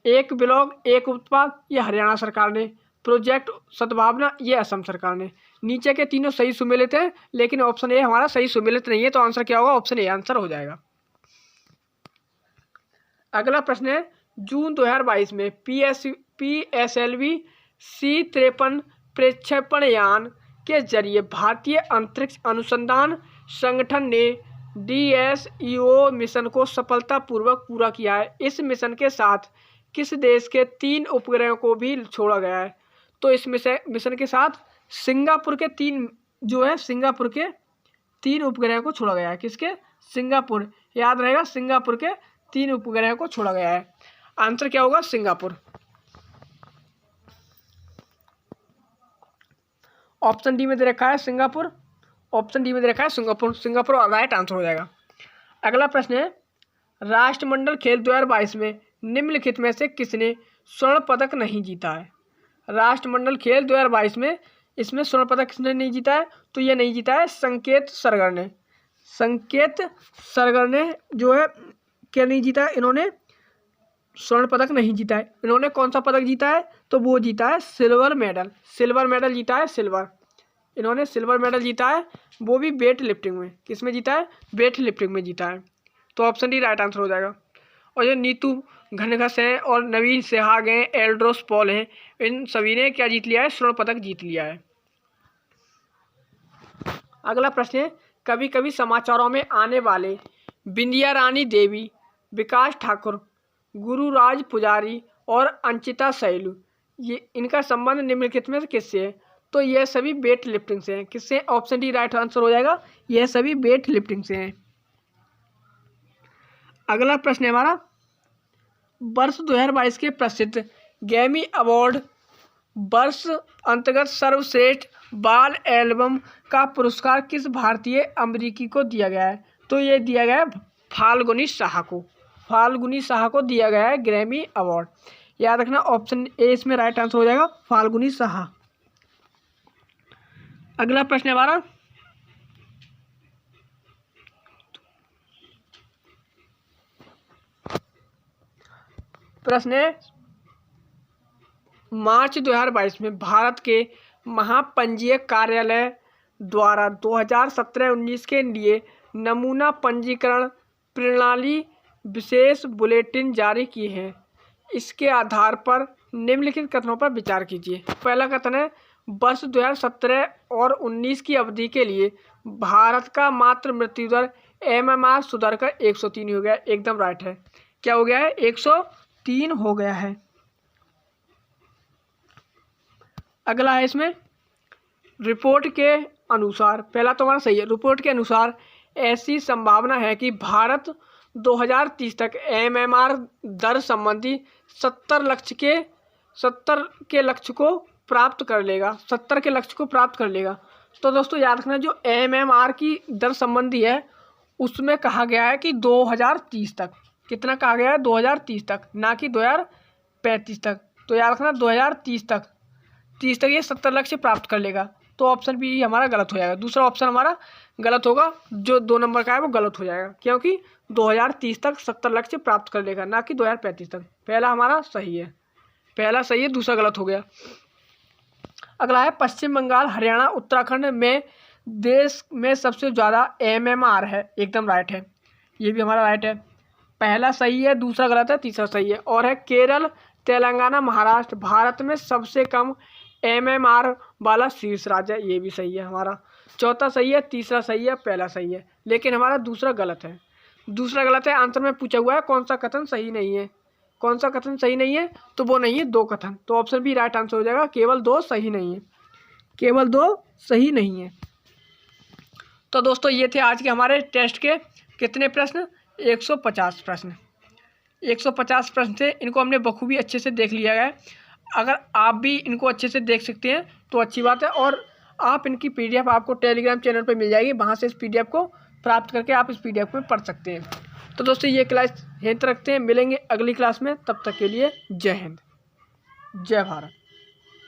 एक ब्लॉक एक उत्पाद, ये हरियाणा सरकार ने। प्रोजेक्ट सद्भावना, ये असम सरकार ने। नीचे के तीनों सही सुमेलित हैं, लेकिन ऑप्शन ए हमारा सही सुमेलित नहीं है, तो आंसर क्या होगा? ऑप्शन ए आंसर हो जाएगा। अगला प्रश्न है, जून 2022 में PSLV C-53 प्रक्षेपण यान के जरिए भारतीय अंतरिक्ष अनुसंधान संगठन ने DSEO मिशन को सफलतापूर्वक पूरा किया है। इस मिशन के साथ किस देश के 3 उपग्रहों को भी छोड़ा गया है? तो इस मिशन के साथ सिंगापुर के 3 जो है सिंगापुर के 3 उपग्रह को छोड़ा गया है। किसके? सिंगापुर, याद रहेगा, सिंगापुर के 3 उपग्रह को छोड़ा गया है। आंसर क्या होगा? सिंगापुर। ऑप्शन डी में दे रखा है सिंगापुर, ऑप्शन डी में दे रखा है सिंगापुर, सिंगापुर राइट आंसर हो जाएगा। अगला प्रश्न है, राष्ट्रमंडल खेल 2022 में निम्नलिखित में से किसने स्वर्ण पदक नहीं जीता है? राष्ट्रमंडल खेल 2022 में इसमें स्वर्ण पदक किसने नहीं जीता है? तो ये नहीं जीता है संकेत सरगर ने। संकेत सरगर ने जो है क्या नहीं जीता है? इन्होंने स्वर्ण पदक नहीं जीता है। इन्होंने कौन सा पदक जीता है? तो वो जीता है सिल्वर मेडल, सिल्वर मेडल जीता है, सिल्वर। इन्होंने सिल्वर मेडल जीता है, वो भी वेट लिफ्टिंग में। किस में जीता है? वेट लिफ्टिंग में जीता है। तो ऑप्शन डी राइट आंसर हो जाएगा। और जो नीतू घनघस हैं और नवीन सेहाग हैं, एल्ड्रोस पॉल हैं, इन सभी ने क्या जीत लिया है? स्वर्ण पदक जीत लिया है। अगला प्रश्न है, कभी कभी समाचारों में आने वाले बिंदिया रानी देवी, विकास ठाकुर, गुरुराज पुजारी और अंचिता सैलू, ये इनका संबंध निम्नलिखित में से किससे है? तो यह सभी वेट लिफ्टिंग से हैं। किससे? ऑप्शन डी राइट आंसर हो जाएगा, यह सभी वेट लिफ्टिंग से हैं। अगला प्रश्न है हमारा, वर्ष 2022 के प्रसिद्ध ग्रैमी अवार्ड वर्ष अंतर्गत सर्वश्रेष्ठ बाल एल्बम का पुरस्कार किस भारतीय अमेरिकी को दिया गया है? तो ये दिया गया है फाल्गुनी साहा को, फाल्गुनी साहा को दिया गया है ग्रैमी अवार्ड। याद रखना, ऑप्शन ए इसमें राइट आंसर हो जाएगा, फाल्गुनी साहा। अगला प्रश्न है हमारा, प्रश्न है, मार्च 2022 में भारत के महापंजीयक कार्यालय द्वारा 2017-19 के लिए नमूना पंजीकरण प्रणाली विशेष बुलेटिन जारी की है। इसके आधार पर निम्नलिखित कथनों पर विचार कीजिए। पहला कथन है, वर्ष 2017 और 19 की अवधि के लिए भारत का मातृ मृत्यु दर MMR सुधरकर 103 हो गया। एकदम राइट है। क्या हो गया है? 103 हो गया है। अगला है इसमें, रिपोर्ट के अनुसार, पहला तो हमारा सही है, रिपोर्ट के अनुसार ऐसी संभावना है कि भारत 2030 तक MMR दर संबंधी 70 के लक्ष्य को प्राप्त कर लेगा, 70 के लक्ष्य को प्राप्त कर लेगा। तो दोस्तों याद रखना, जो MMR की दर संबंधी है उसमें कहा गया है कि 2030 तक, कितना कहा गया है? 2030 तक, ना कि 2035 तक। तो याद रखना 2030 तक, 30 तक ये 70 लक्ष्य प्राप्त कर लेगा। तो ऑप्शन बी हमारा गलत हो जाएगा, दूसरा ऑप्शन हमारा गलत होगा, जो 2 नंबर का है वो गलत हो जाएगा, क्योंकि 2030 तक 70 लक्ष्य प्राप्त कर लेगा, ना कि 2035 तक। पहला हमारा सही है, पहला सही है, दूसरा गलत हो गया। अगला है, पश्चिम बंगाल, हरियाणा, उत्तराखंड में देश में सबसे ज़्यादा MMR है। एकदम राइट है, ये भी हमारा राइट है। पहला सही है, दूसरा गलत है, तीसरा सही है। और है, केरल, तेलंगाना, महाराष्ट्र भारत में सबसे कम MMR वाला शीर्ष राज्य है। ये भी सही है हमारा। चौथा सही है, तीसरा सही है, पहला सही है, लेकिन हमारा दूसरा गलत है। दूसरा गलत है, आंसर में पूछा हुआ है कौन सा कथन सही नहीं है, कौन सा कथन सही नहीं है? तो वो नहीं है 2 कथन। तो ऑप्शन बी राइट आंसर हो जाएगा, केवल 2 सही नहीं है, केवल 2 सही नहीं है। तो दोस्तों ये थे आज के हमारे टेस्ट के कितने प्रश्न? 150 प्रश्न। 150 प्रश्न थे, इनको हमने बखूबी अच्छे से देख लिया है। अगर आप भी इनको अच्छे से देख सकते हैं तो अच्छी बात है। और आप इनकी PDF आपको टेलीग्राम चैनल पर मिल जाएगी, वहाँ से इस PDF को प्राप्त करके आप इस PDF में पढ़ सकते हैं। तो दोस्तों ये क्लास यहीं तक रखते हैं, मिलेंगे अगली क्लास में। तब तक के लिए जय हिंद, जय भारत।